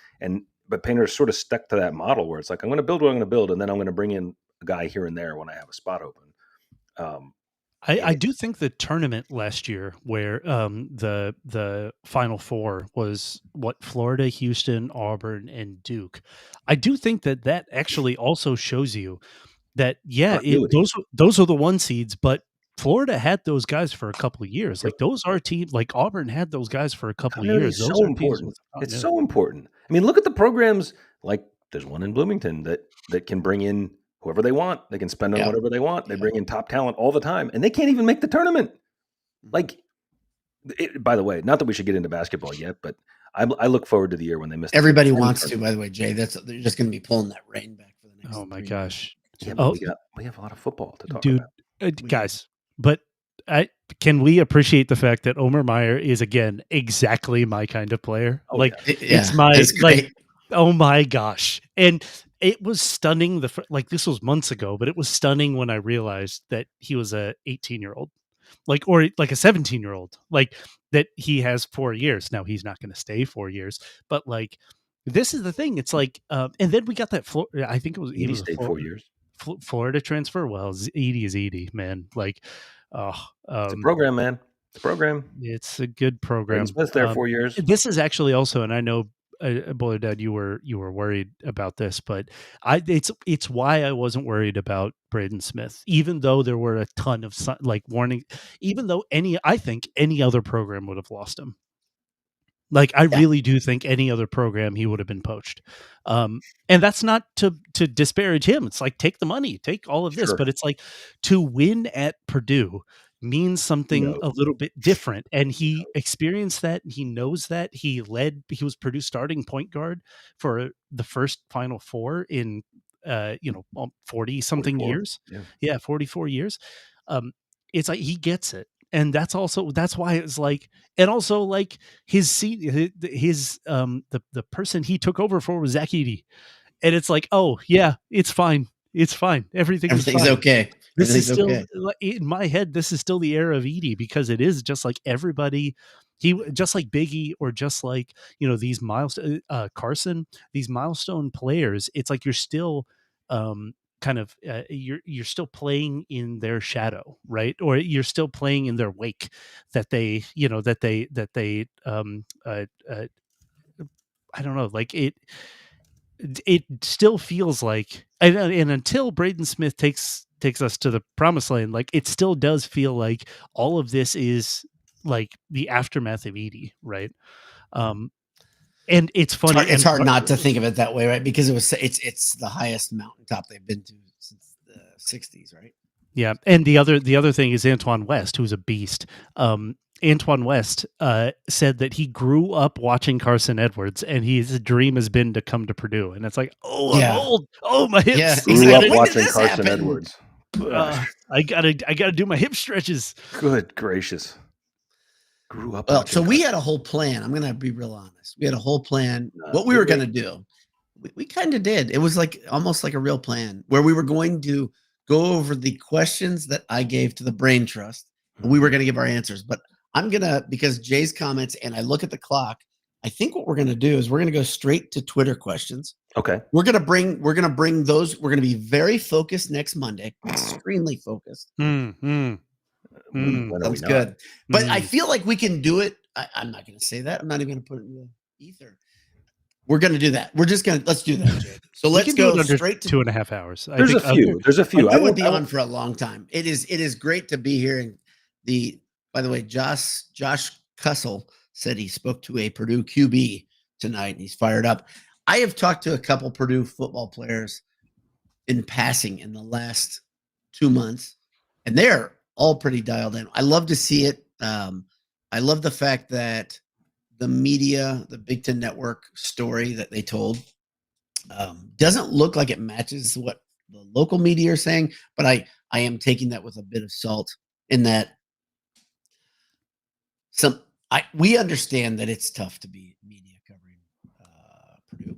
But Painter's sort of stuck to that model where it's like, I'm going to build what I'm going to build, and then I'm going to bring in a guy here and there when I have a spot open. I do think the tournament last year, where the Final Four was what, Florida, Houston, Auburn, and Duke. I do think that actually also shows you that Continuity. those are the 1 seeds, but Florida had those guys for a couple of years. Yep. Like those are teams, like Auburn had those guys for a couple of Continuity years. is Those so are teams important. with It's continuity. so important. I mean, look at the programs. Like there's one in Bloomington that can bring in whoever they want. They can spend on Yeah. whatever they want. They bring in top talent all the time, and they can't even make the tournament. Like, by the way, not that we should get into basketball yet, but I look forward to the year when they miss. Everybody wants to, by the way, Jay. They're just going to be pulling that rain back for the next. Oh my 3 gosh. years. Yeah, but we have a lot of football to talk Dude, about. guys, but can we appreciate the fact that Omer Meyer is again exactly my kind of player? Oh, like yeah. it's my like, oh my gosh. And it was stunning like this was months ago, but it was stunning when I realized that he was a 18-year-old. Like, or like a 17-year-old, like that he has 4 years. Now he's not going to stay 4 years, but like this is the thing. It's like and then we got that I think Edie stayed 4 years. Florida transfer. Well, Edie is Edie, man. Like, It's a program, man. It's a program. It's a good program. Braden Smith there 4 years. This is actually also, and I know, Boy Dad, you were worried about this, but it's why I wasn't worried about Braden Smith, even though there were a ton of like warning, even though I think any other program would have lost him. Like, I really do think any other program he would have been poached. And that's not to disparage him. It's like, take the money, take all of this, but it's like to win at Purdue means something a little bit different. And he experienced that. He knows that. He was Purdue's starting point guard for the first Final Four in 40 something years. Yeah, 44 years. It's like he gets it. And that's why it's like, and also like his seat, the person he took over for was Zach Edey. And it's like, oh yeah, it's fine. It's fine. Everything's fine. Okay. This is still in my head. This is still the era of Edey, because it is just like everybody. Just like Biggie, or just like, these milestone Carson, these milestone players. It's like you're still kind of you're still playing in their shadow, right? Or you're still playing in their wake, that they I don't know, like it still feels like, and until Braden Smith takes us to the promised land, like it still does feel like all of this is like the aftermath of Edey, right? And it's funny. It's hard not to think of it that way, right? Because it's the highest mountaintop they've been to since the 60s, right? Yeah, and the other thing is Antoine West, who's a beast. Antoine West said that he grew up watching Carson Edwards, and his dream has been to come to Purdue. And it's like, I'm old. Oh, my hips. Yeah, grew up watching Carson Edwards. I gotta do my hip stretches. Good gracious. Grew up. Well, so we had a whole plan. I'm gonna be real honest. We had a whole plan. What we were gonna do, we kind of did. It was like almost like a real plan, where we were going to go over the questions that I gave to the Brain Trust, and we were going to give our answers. But I'm gonna, because Jay's comments, and I look at the clock, I think what we're gonna do is we're gonna go straight to Twitter questions. Okay. We're gonna bring those. We're gonna be very focused next Monday, extremely focused. Sounds good. But I feel like we can do it. I'm not going to say that. I'm not even going to put it in the ether. We're going to do that. Let's do that, Jay. So let's go straight to 2.5 hours. There's a few. I would be on for a long time. It is great to be here. And by the way, Josh Cussell said he spoke to a Purdue QB tonight, and he's fired up. I have talked to a couple Purdue football players in passing in the last 2 months, and they're all pretty dialed in. I love to see it. I love the fact that the media, the Big Ten Network story that they told, doesn't look like it matches what the local media are saying, but I am taking that with a bit of salt, in that we understand that it's tough to be media covering Purdue.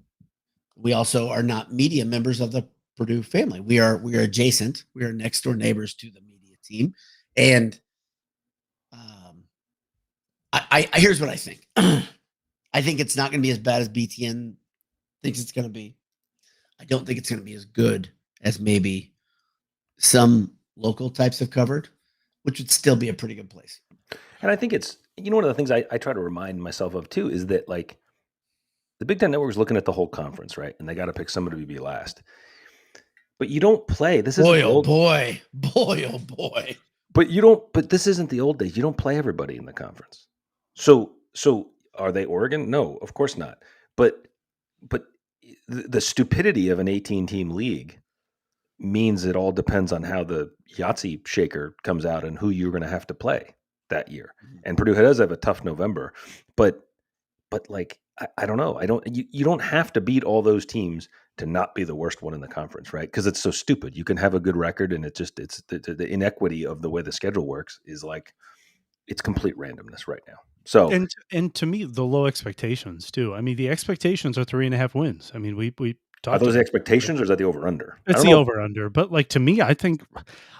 We also are not media members of the Purdue family. We are adjacent. We are next door neighbors to the media team. And I here's what I think. I think it's not going to be as bad as BTN thinks it's going to be. I don't think it's going to be as good as maybe some local types have covered, which would still be a pretty good place. And I think it's, one of the things I try to remind myself of too is that like the Big Ten Network is looking at the whole conference, right? And they got to pick somebody to be last. But you don't play. This boy, isn't the oh old, boy, boy, oh boy. But this isn't the old days. You don't play everybody in the conference. So are they Oregon? No, of course not. But the stupidity of an 18-team league means it all depends on how the Yahtzee shaker comes out and who you're going to have to play that year. And Purdue does have a tough November, but like I don't know. You don't have to beat all those teams to not be the worst one in the conference, right? Because it's so stupid. You can have a good record, and it's the inequity of the way the schedule works is like it's complete randomness right now. So and to me, the low expectations too. I mean, the expectations are 3.5 wins. I mean, we are talked those about expectations, or is that the over under? it's the over under. But like to me, I think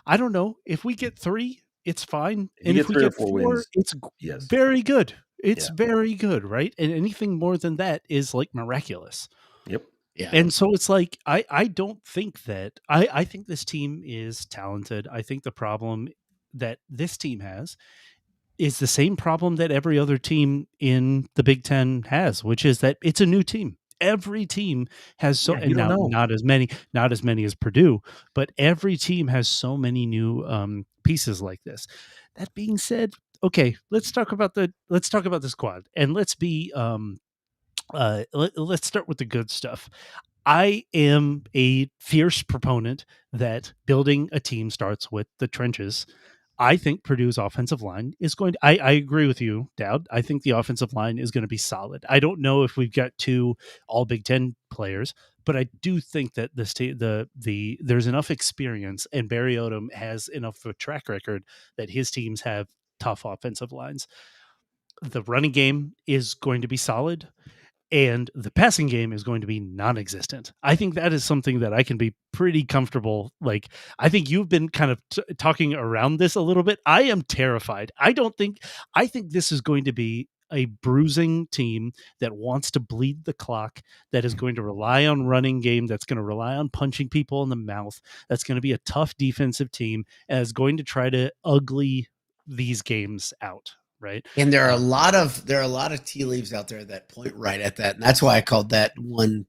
I don't know if we get 3, it's fine, If you and get if we 3 or get 4 4, wins, it's yes. very good. It's Yeah. very good, right? And anything more than that is like miraculous. Yep. Yeah. And so it's like I don't think that I think this team is talented. I think the problem that this team has is the same problem that every other team in the Big Ten has, which is that it's a new team. Every team has so, Yeah, and you don't now know. not as many as Purdue, but every team has so many new pieces like this. That being said, okay, let's talk about the squad, and let's be let's start with the good stuff. I am a fierce proponent that building a team starts with the trenches. I think Purdue's offensive line is going to, I agree with you, Dowd. I think the offensive line is going to be solid. I don't know if we've got 2 all Big Ten players, but I do think that there's enough experience, and Barry Odom has enough of a track record that his teams have tough offensive lines. The running game is going to be solid, and the passing game is going to be non-existent. I think that is something that I can be pretty comfortable. Like, I think you've been kind of talking around this a little bit. I am terrified. I think this is going to be a bruising team that wants to bleed the clock, that is going to rely on running game, that's going to rely on punching people in the mouth, that's going to be a tough defensive team, and is going to try to ugly these games out. Right. And there are a lot of tea leaves out there that point right at that. And that's why I called that one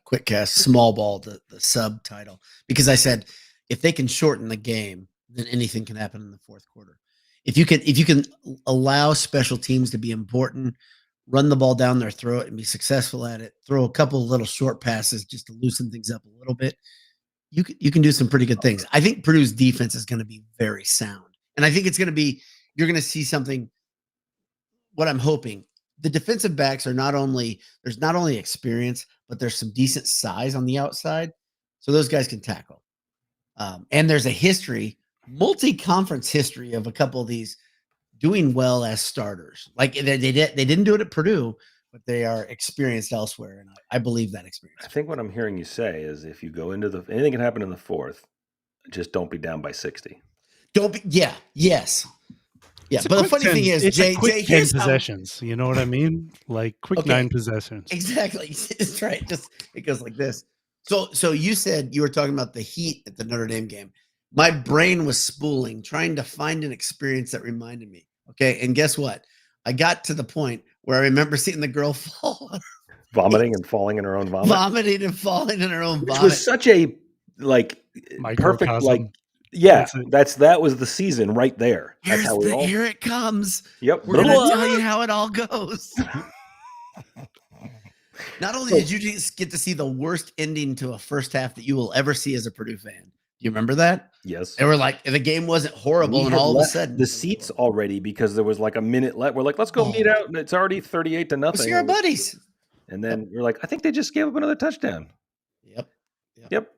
quick cast small ball, the subtitle, because I said, if they can shorten the game, then anything can happen in the fourth quarter. If you can allow special teams to be important, run the ball down their throat and be successful at it, throw a couple of little short passes just to loosen things up a little bit, you can do some pretty good things. I think Purdue's defense is going to be very sound. And I think it's going to be, you're going to see something. What I'm hoping, the defensive backs are there's not only experience, but there's some decent size on the outside. So those guys can tackle. And there's a multi-conference history of a couple of these doing well as starters. Like they didn't do it at Purdue, but they are experienced elsewhere. And I believe that experience. I think what I'm hearing you say is if you go into anything can happen in the fourth, just don't be down by 60. Yes. Yeah, but the funny thing is, Jay, 10 possessions. You know what I mean? Like quick 9 possessions. Exactly. That's right. It goes like this. So you said you were talking about the heat at the Notre Dame game. My brain was spooling, trying to find an experience that reminded me. Okay, and guess what? I got to the point where I remember seeing the girl fall, vomiting and falling in her own vomit, vomiting and falling in her own vomit. Which was such a perfect Yeah, that was the season right there. Here it comes. Yep. We're going to tell you how it all goes. Not only did you just get to see the worst ending to a first half that you will ever see as a Purdue fan. Do you remember that? Yes. They were like, the game wasn't horrible, and all of a sudden the seats already, because there was like a minute left. We're like, let's go meet out, and it's already 38-0. See our buddies. And then we're like, I think they just gave up another touchdown. Yep.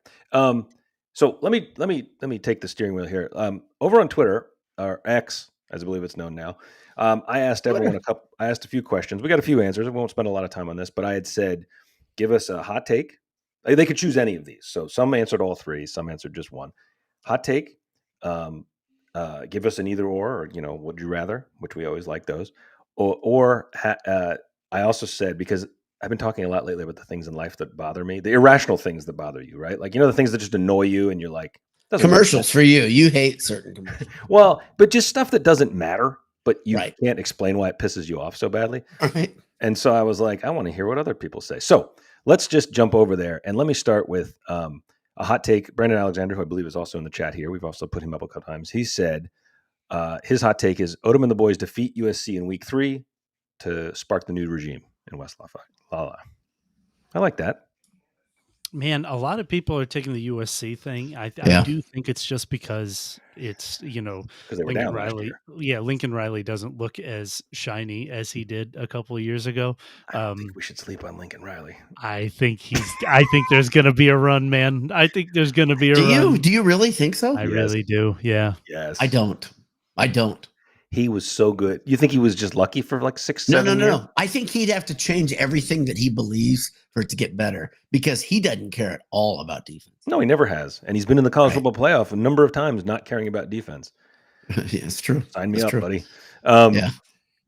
So let me take the steering wheel here. Over on Twitter, or X, as I believe it's known now, I asked everyone I asked a few questions. We got a few answers. I won't spend a lot of time on this, but I had said, give us a hot take, They could choose any of these. So some answered all three, some answered just one. Hot take, give us an either or would you rather, which we always like those. I also said, because I've been talking a lot lately about the things in life that bother me, the irrational things that bother you, right? Like, the things that just annoy you and you're like, commercials for you. You hate certain commercials. Well, but just stuff that doesn't matter, but you Right. can't explain why it pisses you off so badly. Right. And so I was like, I want to hear what other people say. So let's just jump over there. And let me start with a hot take. Brandon Alexander, who I believe is also in the chat here. We've also put him up a couple times. He said his hot take is Odom and the boys defeat USC in week 3 to spark the new regime in West Lafayette. I like that. Man, a lot of people are taking the USC thing. I do think it's just because it's, because they were Lincoln down last Riley. year. Yeah, Lincoln Riley doesn't look as shiny as he did a couple of years ago. I don't think we should sleep on Lincoln Riley. I think there's going to be a run, man. I think there's going to be a run. Do you really think so? I really do. Yeah. Yes. I don't. He was so good. You think he was just lucky for like 6-7 years? No. I think he'd have to change everything that he believes for it to get better, because he doesn't care at all about defense. No, he never has. And he's been in the college football playoff a number of times not caring about defense. Yeah, it's true. Sign me up, buddy. Yeah.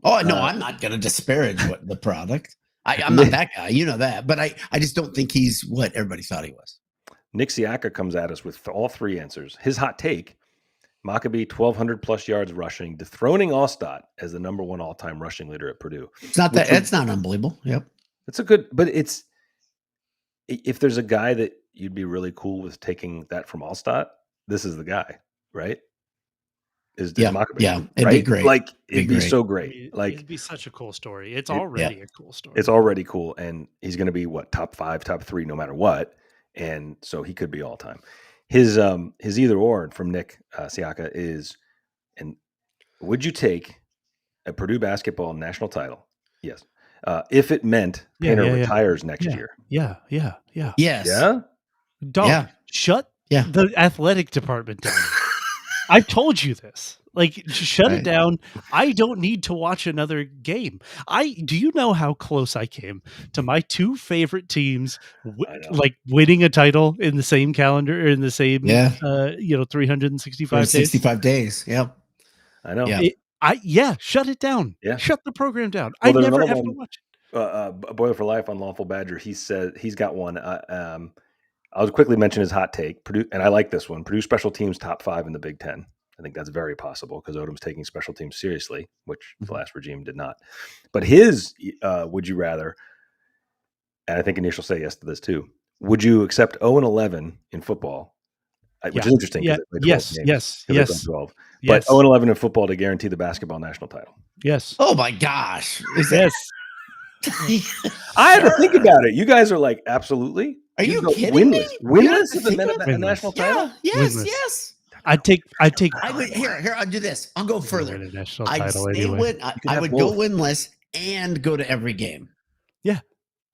Oh, no, I'm not going to disparage the product. I'm not that guy. You know that. But I just don't think he's what everybody thought he was. Nick Siaka comes at us with all three answers. His hot take: Maccabee 1,200 plus yards rushing, dethroning Allstott as the number 1 all-time rushing leader at Purdue. It's not that. It's not unbelievable. Yep. It's a good, but if there's a guy that you'd be really cool with taking that from Allstott, this is the guy, right? Is Maccabee? Yeah, it'd be great. Like it'd be so great. Like it'd be such a cool story. It's already a cool story. It's already cool, and he's going to be top 5, top 3, no matter what, and so he could be all time. His either or from Nick Siaka is, and would you take a Purdue basketball national title? Yes. If it meant Painter retires next year. Yeah. Yes. Yeah. Dog, shut the athletic department down. I've told you this. Like, shut it down. I don't need to watch another game. Do you know how close I came to my 2 favorite teams, like winning a title in the same calendar, or in the same, 365 days. Yep. I know. Shut it down. Yeah. Shut the program down. Well, I never have to watch it. Boiler for Life on Lawful Badger. He said he's got one. I'll quickly mention his hot take. Purdue, and I like this one. Purdue special teams top 5 in the Big Ten. I think that's very possible because Odom's taking special teams seriously, which the last regime did not. But his would you rather, and I think Anish will say yes to this too, would you accept 0-11 in football, which is interesting. Yes. 12. But 0-11 in football to guarantee the basketball national title. Yes. Oh my gosh. Yes. I had to think about it. You guys are like, absolutely. Are you kidding me? Winless to the national title? Yes. I'd take. Here. I'll do this. I'll go further. I would go winless and go to every game. Yeah,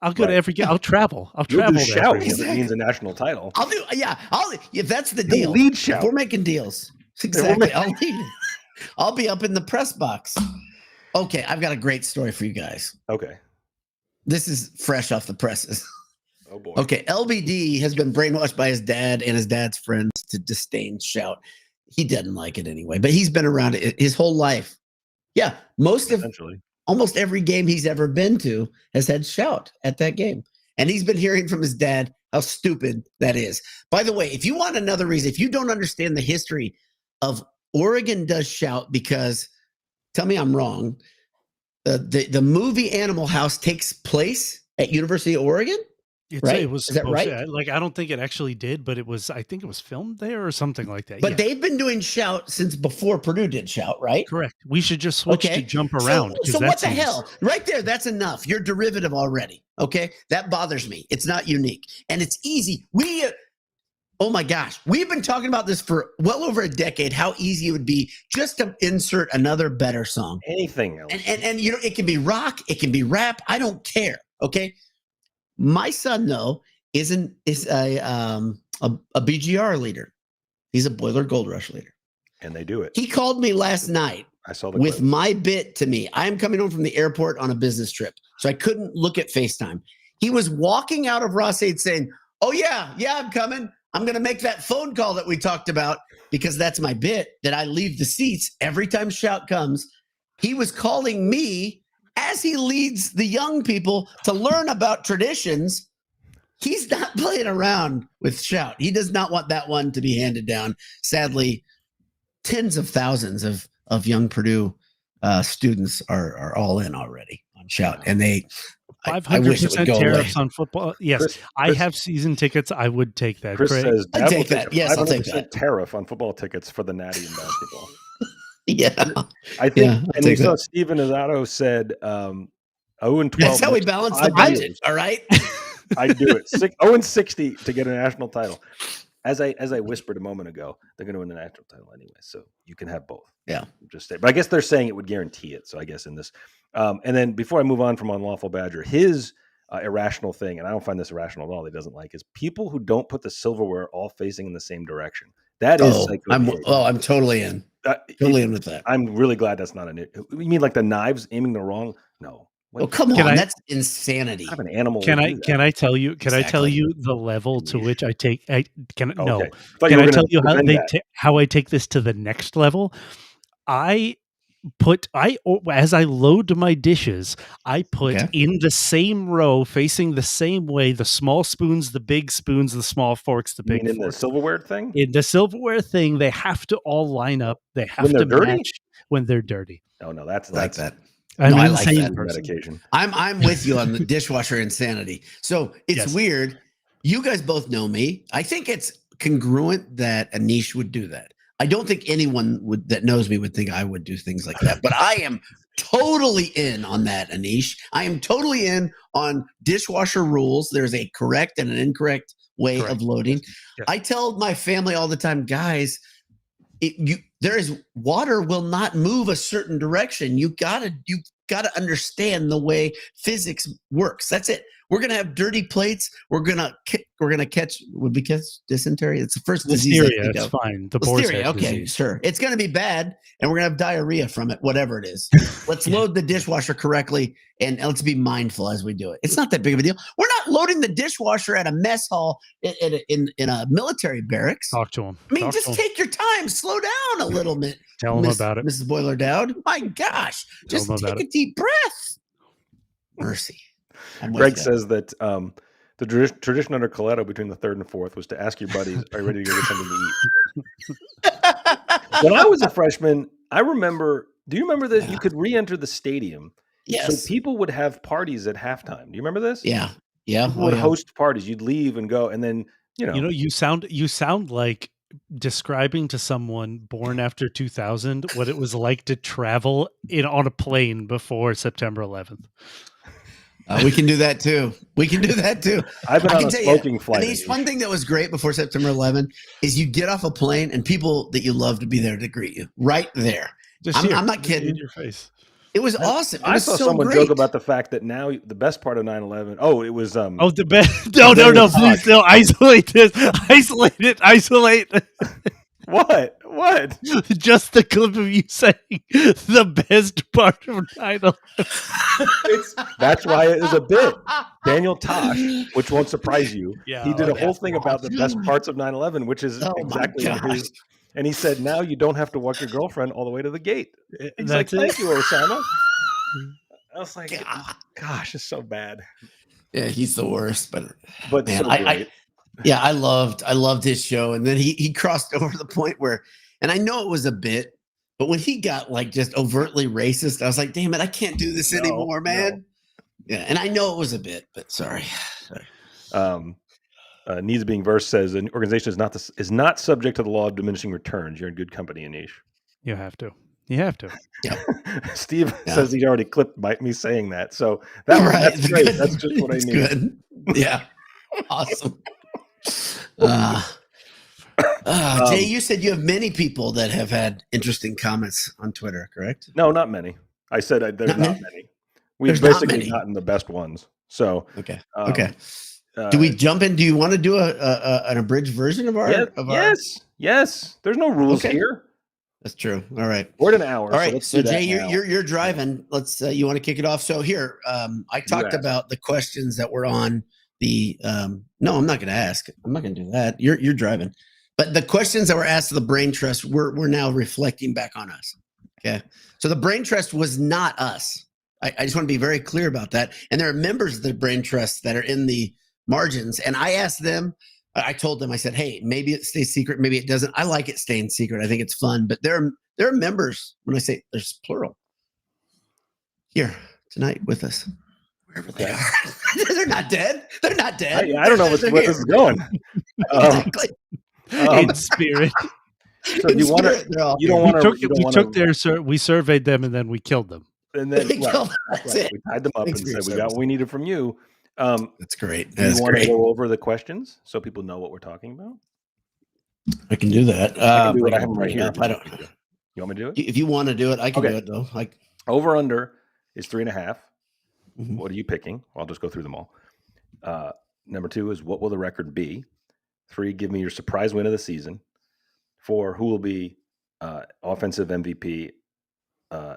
I'll go to every game. I'll travel. You'll do shout if it means a national title. I'll do. Yeah. If that's the deal. Lead shout. We're making deals. Exactly. I'll lead. I'll be up in the press box. Okay, I've got a great story for you guys. Okay. This is fresh off the presses. Oh boy. Okay, LBD has been brainwashed by his dad and his dad's friends to disdain shout. He doesn't like it anyway, but he's been around it his whole life. Yeah, almost every game he's ever been to has had shout at that game. And he's been hearing from his dad how stupid that is. By the way, if you want another reason, if you don't understand the history of Oregon does shout, because tell me I'm wrong, the movie Animal House takes place at University of Oregon? Right? Is that right? Like, I don't think it actually did, but I think it was filmed there or something like that. But they've been doing shout since before Purdue did shout, right? Correct. We should just switch to jump around. So what the hell? Right there, that's enough. You're derivative already. Okay? That bothers me. It's not unique. And it's easy. Oh my gosh. We've been talking about this for well over a decade, how easy it would be just to insert another better song. Anything else. And it can be rock, it can be rap. I don't care. Okay? My son, though, is a BGR leader. He's a Boiler Gold Rush leader. And they do it. He called me last night with my bit to me. I am coming home from the airport on a business trip, so I couldn't look at FaceTime. He was walking out of Ross-Ade saying, Oh yeah, I'm coming. I'm going to make that phone call that we talked about because that's my bit that I leave the seats every time Shout comes. He was calling me as he leads the young people to learn about traditions. He's not playing around with Shout. He does not want that one to be handed down. Sadly, tens of thousands of young Purdue students are all in already on Shout, and they 500% tariffs on football. Yes, Chris, I have season tickets. I would take that. Chris says, I'd take that. Yes, I'll take that. Tariff on football tickets for the Natty and basketball. Yeah, I think. And we saw Steven Azato said 0-12. That's how we balance the budget. All right, I'd do it. 0-60 to get a national title. As I whispered a moment ago, they're going to win the national title anyway, so you can have both. Yeah, just say. But I guess they're saying it would guarantee it. So I guess in this. And then before I move on from Unlawful Badger, his irrational thing, and I don't find this irrational at all, he doesn't like, is people who don't put the silverware all facing in the same direction. That is I'm totally in. Totally in with that. I'm really glad that's not you mean like the knives aiming the wrong? No. Oh, come on. That's insanity. I have an animal. Can I tell you the level to which I take Can I tell you how I take this to the next level? As I load my dishes, I put in the same row, facing the same way, the small spoons, the big spoons, the small forks, the big forks. In the silverware thing? In the silverware thing, they have to all line up. They have to match when they're dirty. Oh no, that's like that. I like that medication. I'm with you on the dishwasher insanity. So it's weird. You guys both know me. I think it's congruent that Anish would do that. I don't think anyone that knows me would think I would do things like that, but I am totally in on that, Anish. I am totally in on dishwasher rules. There's a correct and an incorrect way of loading. Yes. I tell my family all the time, guys, water will not move a certain direction. You gotta understand the way physics works. That's it. We're gonna have dirty plates. We're gonna catch. Would we catch dysentery? It's the first disease. Listeria. It's fine. The Listeria. Okay, disease. Sure. It's gonna be bad, and we're gonna have diarrhea from it. Whatever it is. Let's load the dishwasher correctly, and let's be mindful as we do it. It's not that big of a deal. We're not loading the dishwasher at a mess hall in a military barracks. Talk to him. I mean, just take your time. Slow down a little bit. Tell him about it, Mrs. Boiler Dowd. My gosh, just take a deep breath. Mercy. Greg says that the tradition under Coletto between the third and fourth was to ask your buddies, "Are you ready to go get something to eat?" When I was a freshman, I remember. Do you remember this? You could re-enter the stadium. Yes. So people would have parties at halftime. Do you remember this? Yeah. People would host parties. You'd leave and go, and then you sound like describing to someone born after 2000 what it was like to travel on a plane before September 11th. We can do that too. I've been on a smoking flight. Anish, one thing that was great before September 11 is you get off a plane and people that you love to be there to greet you right there. I'm not kidding. In your face. It was awesome. I saw someone joke about the fact that now the best part of 9/11. Oh, it was. The best. No. Please, no. Isolate this. Isolate. What? Just the clip of you saying the best part of 9/11. That's why it is a bit. Daniel Tosh, which won't surprise you, he did a whole thing about the best parts of 9/11, which is exactly what his. And he said, now you don't have to walk your girlfriend all the way to the gate. He's like, thank you, Osama. I was like, gosh, it's so bad. Yeah, he's the worst. But man, so I loved his show. And then he crossed over the point where, and I know it was a bit, but when he got like just overtly racist, I was like, damn it, I can't do this anymore, man. No. Yeah, and I know it was a bit, but sorry. Needs being versed says an organization is not subject to the law of diminishing returns. You're in good company, Anish. You have to. Yeah. Steve says he's already clipped by me saying that. So that's great. That's just what I need. Good. Yeah. Awesome. Jay, you said you have many people that have had interesting comments on Twitter, correct? No, not many. I said there's not many. We've basically gotten the best ones. So okay. Do we jump in? Do you want to do an abridged version of our? Yes. There's no rules here. That's true. All right. We're at an hour. All right. So Jay, you're driving. Let's. You want to kick it off? So here, I talked about the questions that were on the no, I'm not going to ask. I'm not going to do that. You're driving. But the questions that were asked of the brain trust we're now reflecting back on us. Okay. So the brain trust was not us. I just want to be very clear about that. And there are members of the brain trust that are in the margins. And I asked them, I told them, I said, hey, maybe it stays secret, maybe it doesn't. I like it staying secret. I think it's fun. But there are members, when I say there's plural, here tonight with us. Wherever they are. They're not dead. They're not dead. I don't know where this is going. Exactly. In spirit. So you want to? You don't want to. We surveyed them and then we killed them. And then we tied them up and said, "We got what we needed from you." That's great. Do you want to go over the questions so people know what we're talking about? I can do that. I can do it. I have them right here. I don't. You want me to do it? If you want to do it, I can do it though. Over under is 3.5. Mm-hmm. What are you picking? I'll just go through them all. Number 2 is what will the record be? 3, give me your surprise win of the season. 4, who will be offensive MVP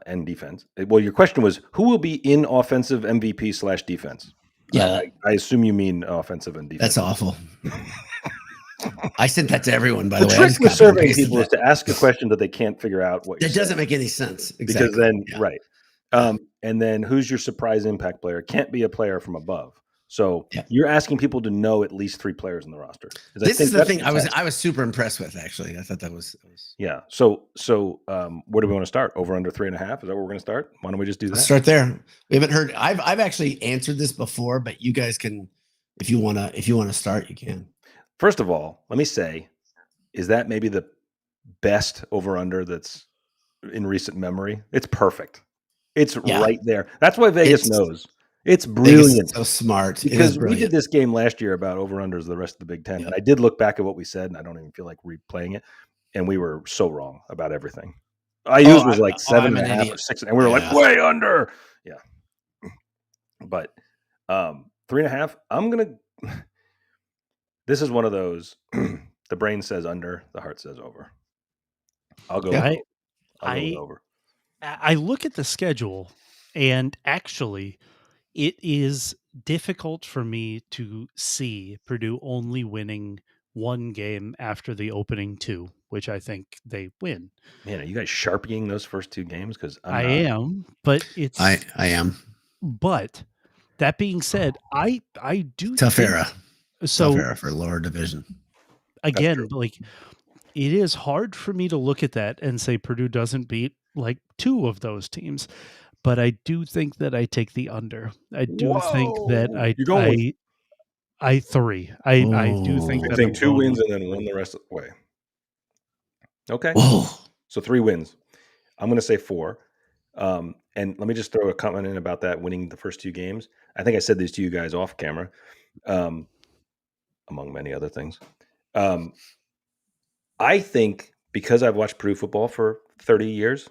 and defense? Well, your question was who will be in offensive MVP / defense? Yeah, I assume you mean offensive and defense. That's awful. I sent that to everyone, by the way. The trick with surveying people is to ask a question that they can't figure out what. That doesn't make any sense. Exactly. Because then, right. And then who's your surprise impact player? Can't be a player from above. So you're asking people to know at least 3 players in the roster. This is the thing I was super impressed with, actually. I thought that was yeah. So where do we want to start? Over under 3.5? Is that where we're going to start? Why don't we just do that? Let's start there. We haven't heard. I've actually answered this before, but you guys can, if you wanna start, you can. First of all, let me say, is that maybe the best over under that's in recent memory? It's perfect. It's right there. That's why Vegas knows. It's brilliant. So smart. Because we did this game last year about over-unders the rest of the Big Ten. And I did look back at what we said, and I don't even feel like replaying it. And we were so wrong about everything. IU's was like 7.5 or 6, and we were like, way under. Yeah. But 3.5, I'm going to – this is one of those the brain says under, the heart says over. I'll go over. I'll go over. I look at the schedule, and actually – it is difficult for me to see Purdue only winning 1 game after the opening 2, which I think they win. Man, are you guys sharpieing those first 2 games? Because I am, but it's I am. But that being said, I do tough era. So tough era for lower division. Again, like it is hard for me to look at that and say Purdue doesn't beat like 2 of those teams. But I do think that I take the under. I do think that I 3. I do think I that think 2 wins and then 1 the rest of the way. Okay. Whoa. So 3 wins. I'm going to say 4. And let me just throw a comment in about that winning the first 2 games. I think I said this to you guys off camera, among many other things. I think because I've watched Purdue football for 30 years,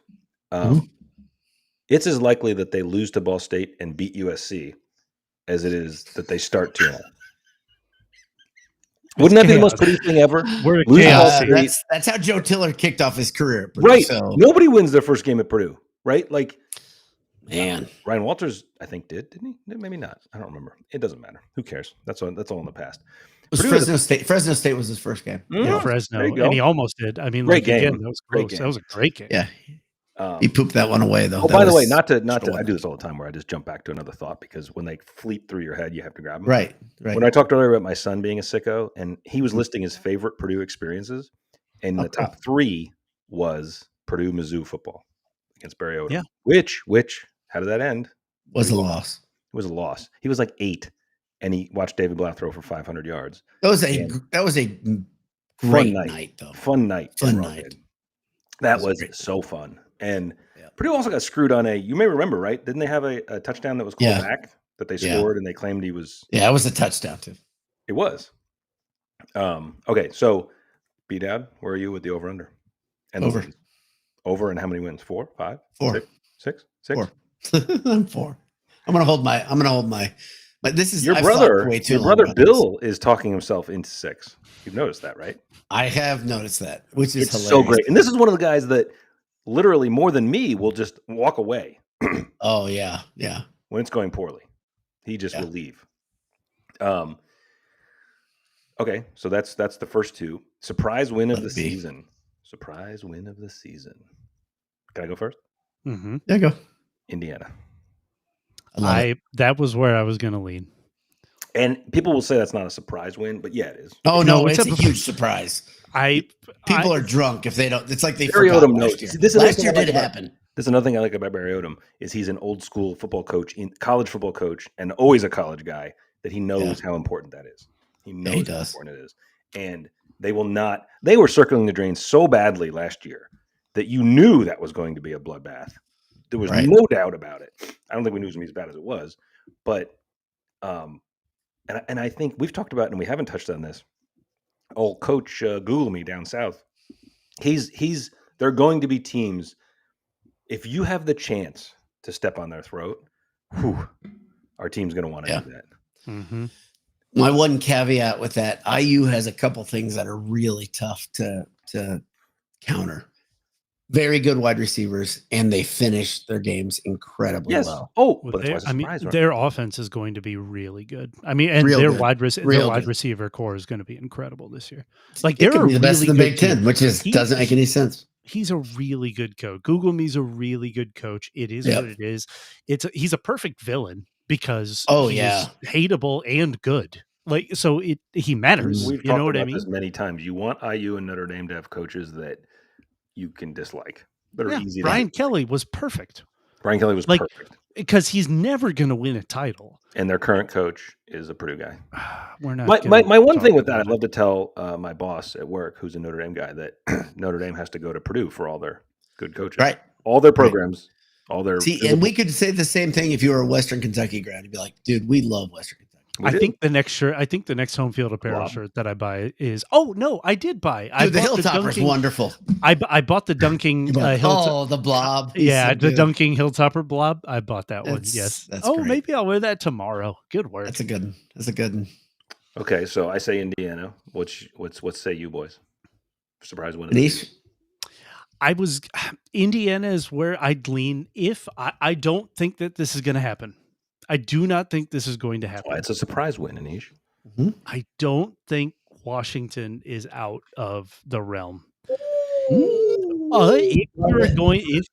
it's as likely that they lose to Ball State and beat USC as it is that they start 2-0. Wouldn't that be the most Purdue thing ever? We're chaos. That's how Joe Tiller kicked off his career at Purdue. Right. So. Nobody wins their first game at Purdue, right? Like, man, Ryan Walters, I think didn't he? Maybe not. I don't remember. It doesn't matter. Who cares? That's all in the past. It was Fresno State. Fresno State was his first game. Yeah, Fresno, and he almost did. I mean, great game. Again, that was close. That was a great game. Yeah. He pooped that one away, though. Oh, by the way, not to. I do this all the time, where I just jump back to another thought because when they fleet through your head, you have to grab them. Right. When I talked earlier about my son being a sicko, and he was listing his favorite Purdue experiences, and the top 3 was Purdue Mizzou football against Barry Odom. Yeah. Which, how did that end? Was a loss. It was a loss. He was like 8, and he watched David Blatt throw for 500 yards. That was a great night, though. Fun night. That was so fun. And Purdue also got screwed on you may remember, right? Didn't they have a touchdown that was called back that they scored and they claimed he was? Yeah, it was a touchdown too. It was. Okay, so B-Dad, where are you with the over-under? And over. Over and how many wins? 4, 5? 4. 6? 4. I'm 4. I'm gonna hold my but this is your brother Bill is talking himself into 6. You've noticed that, right? I have noticed that, which is hilarious. So great. And this is one of the guys that literally more than me will just walk away. Oh yeah. When it's going poorly, he just will leave. Okay, so that's the first two. Surprise win of Let the it be. season. Surprise win of the season. Can I go first? Mm-hmm. Yeah, go. Indiana. I love it. That was where I was going to lean. And people will say that's not a surprise win, but yeah, it is. Oh No, no, it's it's a- a huge surprise. People are drunk if they don't. It's like they Barry forgot Odom knows. last year. See, this is Last another year thing I did like about- happen. This is another thing I like about Barry Odom is he's an old school football coach, college football coach, and always a college guy that he knows how important that is. He knows he how does. important it is. And they will not. They were circling the drain so badly last year that you knew that was going to be a bloodbath. There was Right. no doubt about it. I don't think we knew it was going to be as bad as it was, but and I think we've talked about, and we haven't touched on this. Old coach Google me down south. He's. There are going to be teams. If you have the chance to step on their throat, our team's going to want to do that. Mm-hmm. My one caveat with that, IU has a couple things that are really tough to counter. Very good wide receivers, and they finish their games incredibly well. Oh, Well, but that's why it's a surprise, right? their offense is going to be really good. I mean, and Real their good. wide Real good. receiver core is going to be incredible this year. Like It they're could a be the best really in the good Big Ten, team. which doesn't make any sense. He's a really good coach. Google me's a really good coach. It is what it is. He's a perfect villain because he's hateable and good. Like so, he matters. We've you know talked what about I mean? this many times. You want IU and Notre Dame to have coaches that you can dislike. That are easy. Brian Kelly was perfect. Brian Kelly was perfect because he's never going to win a title. And their current coach is a Purdue guy. We're not. My one thing with that, I'd love to tell my boss at work, who's a Notre Dame guy, that Notre Dame has to go to Purdue for all their good coaches, right? All their programs, all their. And we could say the same thing if you were a Western Kentucky grad. You'd be like, dude, we love Western Kentucky. I think the next shirt, home field apparel shirt that I buy is. Oh no, I did buy. Dude, the Hilltopper's wonderful. I bought the dunking. The blob. Yeah, the dunking Hilltopper blob. I bought that one. Yes. That's great. Maybe I'll wear that tomorrow. Good work. That's a good one. Okay, so I say Indiana. What say you boys? Surprise win. Indiana is where I'd lean if I don't think that this is going to happen. I do not think this is going to happen. It's a surprise win, Anish. Mm-hmm. I don't think Washington is out of the realm. If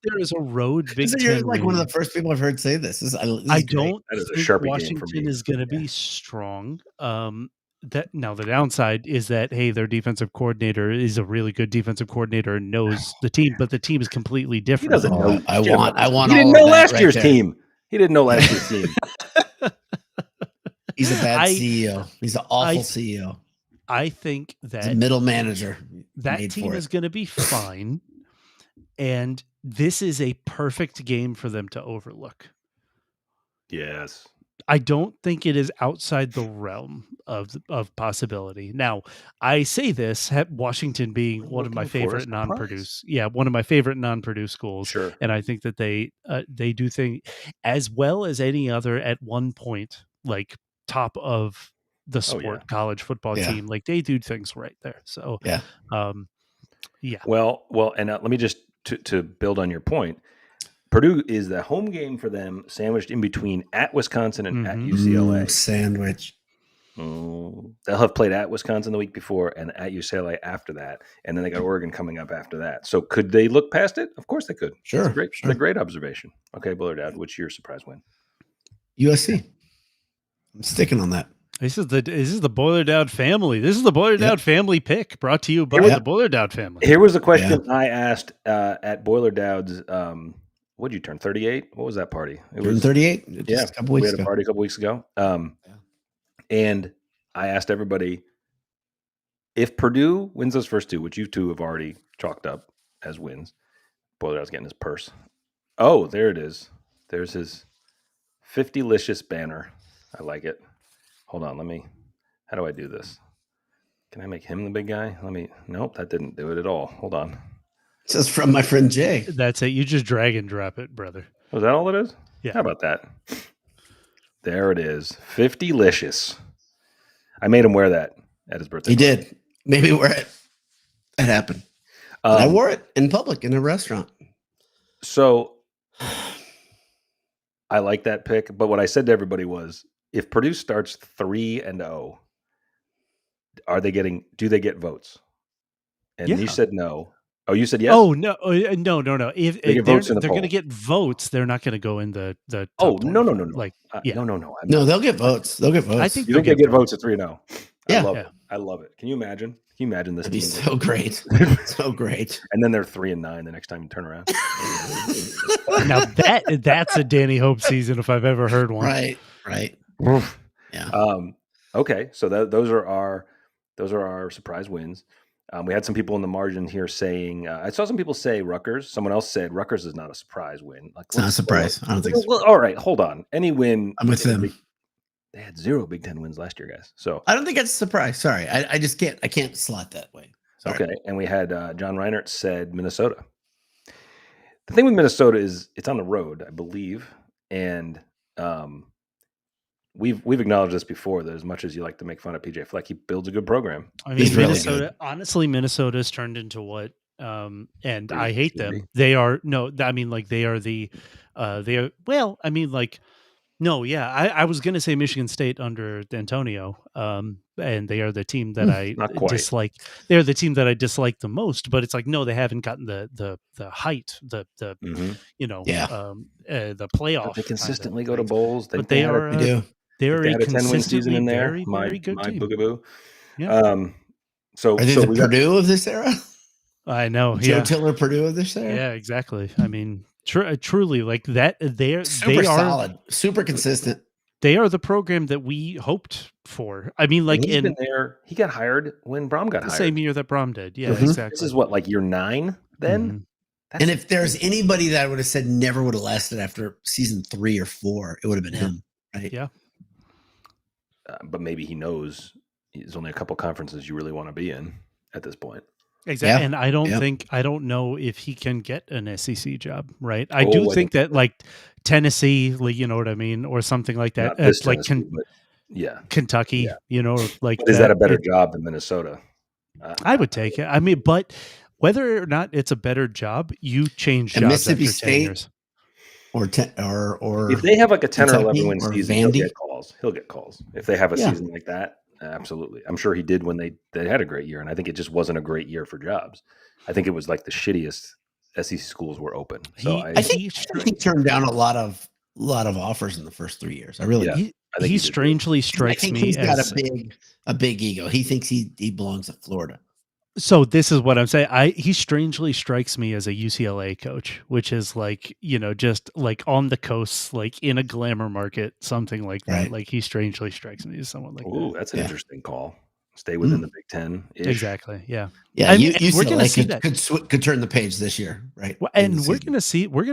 there is a road Big Ten, you're like one of the first people I've heard say this. I don't think Washington is going to be strong. The downside is that their defensive coordinator is a really good defensive coordinator and knows the team, but the team is completely different. He doesn't know. I want. He didn't know last year's team. He didn't know last year's team. He's a bad CEO. He's an awful CEO. I think that middle manager. That team is going to be fine, and this is a perfect game for them to overlook. Yes. I don't think it is outside the realm of possibility. Now, I say this, Washington being one of my favorite non-Purdue schools. Sure. And I think that they do things as well as any other at one point, like top of the sport college football team. Like they do things right there. So, Well, and let me just to build on your point. Purdue is the home game for them, sandwiched in between at Wisconsin and at UCLA. Sandwich. They'll have played at Wisconsin the week before and at UCLA after that, and then they got Oregon coming up after that. So could they look past it? Of course they could. Sure. It's a great observation. Okay, Bullard Dowd, what's your surprise win? USC. I'm sticking on that. This is the Boiler Dowd family. This is the Boiler Dowd family pick brought to you by the Boiler Dowd family. Here was a question I asked at Boiler Dowd's. What did you turn 38? What was that party? It was 38. Yeah, a couple weeks ago. We had a party a couple weeks ago. And I asked everybody if Purdue wins those first two, which you two have already chalked up as wins. Boiler Dowd's getting his purse. Oh, there it is. There's his 50-licious banner. I like it. Hold on, how do I do this? Can I make him the big guy? Nope, that didn't do it at all. Hold on. It says from my friend Jay. That's it. You just drag and drop it, brother. Was that all it is? Yeah. How about that? There it is. 50-licious. I made him wear that at his birthday. He did. Maybe wear it. That happened. I wore it in public in a restaurant. So I like that pick, but what I said to everybody was, if Purdue starts 3-0, do they get votes? And Yeah. Nish said no. Oh, you said yes? Oh no, no. If They get they're votes in the going to poll. get votes, they're not going to go in the Oh, top no. 25. Like, yeah. No. No, they'll get votes. They'll get votes. I think You they'll think they get get votes at 3-0? Yeah. I love it. Can you imagine? Can you imagine this That'd be team? so great. So great. And then they're 3-9 the next time you turn around. Now that's a Danny Hope season if I've ever heard one. Right. Yeah. Okay, so those are our surprise wins. We had some people in the margin here saying, I saw some people say Rutgers. Someone else said Rutgers is not a surprise win. Like, It's not a surprise. I don't think so. Well, all right, hold on. Any win? I'm with them. They had 0 Big Ten wins last year, guys. So I don't think it's a surprise. Sorry. I just can't. I can't slot that way. Sorry. Okay, and we had John Reinert said Minnesota. The thing with Minnesota is it's on the road, I believe, and we've acknowledged this before that as much as you like to make fun of PJ Fleck, he builds a good program. I mean, He's really Minnesota. good. Honestly, Minnesota's turned into what? And I hate should them. be. They are no. I mean, like they are the. They are well. I mean, like no. Yeah, I was gonna say Michigan State under D'Antonio. And they are the team that I Not quite. dislike. They're the team that I dislike the most. But it's like no, they haven't gotten the height, the Mhm. you know, Yeah. The playoff. But they kind of consistently go to things. bowls. But they are. We do. They're They a had a 10-win season consistently in there. very, My very good team. boogaboo. Yeah. So Are they the we got- Purdue of this era? I know. Joe Yeah. Tiller Purdue of this era? Yeah, exactly. I mean, truly, like that. They are Solid, super consistent. They are the program that we hoped for. I mean, like he's in been there. He got hired when Brom got the hired. same year that Brom did. Yeah, Mhm. exactly. This is what, like year 9 then? Mhm. And if there's anybody that I would have said never would have lasted after season 3 or 4, it would have been him, right? Yeah. But maybe he knows there's only a couple conferences you really want to be in at this point. Exactly. Yeah. And I don't know if he can get an SEC job, right? I do think that like Tennessee, like, you know what I mean, or something like that. Not this Like Tennessee, but yeah, Kentucky, you know, like but is that a better job than Minnesota? I would take it. I mean, but whether or not it's a better job, you change And jobs Mississippi after 10 State years. or If they have like a 10 or Kentucky 11 win or season, Vandy? he'll get calls. If they have a Yeah. season like that, absolutely. I'm sure he did when they had a great year, and I think it just wasn't a great year for jobs. I think it was like the shittiest SEC schools were open. So I think he turned down a lot of offers in the first 3 years. I really Yeah. do. I think he he did strangely I strikes think me he's got as a big ego. He thinks he belongs at Florida. so this is what I'm saying. He strangely strikes me as a UCLA coach, which is like, you know, just like on the coast, like in a glamour market, something like that. Right. Like he strangely strikes me as someone like Ooh, that. that's an interesting call. Stay within the Big Ten. Exactly. Yeah. Yeah, I mean, we're going to UCLA see that. could turn the page this year, right? Well, and we're going to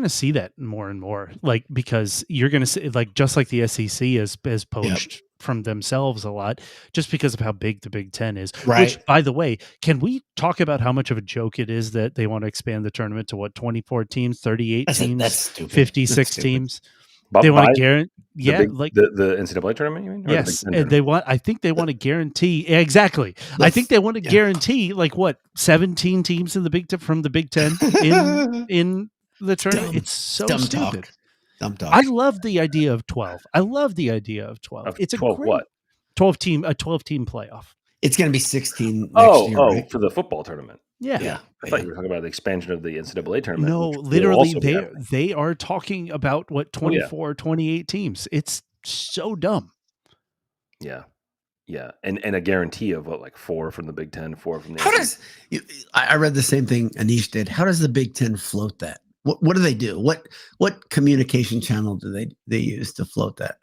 see that more and more, like, because you're going to see, like, just like the SEC has poached from themselves a lot, just because of how big the Big Ten is. Right. Which, by the way, can we talk about how much of a joke it is that they want to expand the tournament to what, 24 teams, 38 teams, That's stupid. 56 That's stupid. teams? They want to guarantee. Yeah, like the NCAA tournament, you mean? Or yes, the and I think they want to guarantee exactly. I think they want to guarantee like what 17 teams in the Big Ten from the Big Ten in the tournament. It's so dumb stupid. Dumb talk. I love the idea of 12. I love the idea of 12. It's 12 a great what? 12 team playoff. It's going to be 16 next year, right? For the football tournament. Yeah. I thought you were talking about the expansion of the NCAA tournament. No, literally they are talking about what 24, 28 teams. It's so dumb. Yeah. Yeah. And a guarantee of what, like 4 from the Big Ten, 4 from the How does I read the same thing Anish did. How does the Big Ten float that? What do they do? What communication channel do they use to float that?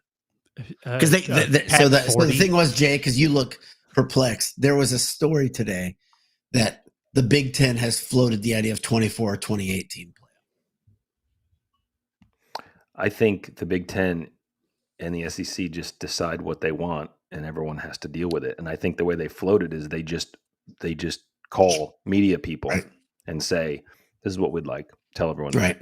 Because so the thing was, Jay, because you look perplexed. There was a story today that the Big Ten has floated the idea of 24 or 28 team playoff. I think the Big Ten and the SEC just decide what they want, and everyone has to deal with it. And I think the way they floated is they just call media people and say, "This is what we'd like." Tell everyone, right?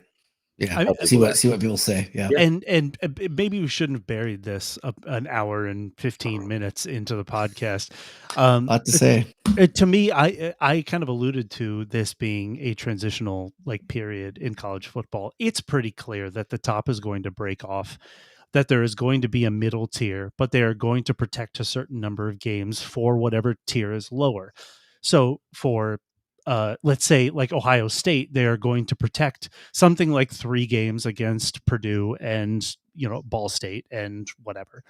Yeah, see what people say. Yeah, and maybe we shouldn't have buried this an hour and 15 minutes into the podcast. A lot to say. To me, I kind of alluded to this being a transitional like period in college football. It's pretty clear that the top is going to break off that there is going to be a middle tier, but they are going to protect a certain number of games for whatever tier is lower. So for let's say like Ohio State, they are going to protect something like 3 games against Purdue and Ball State and whatever.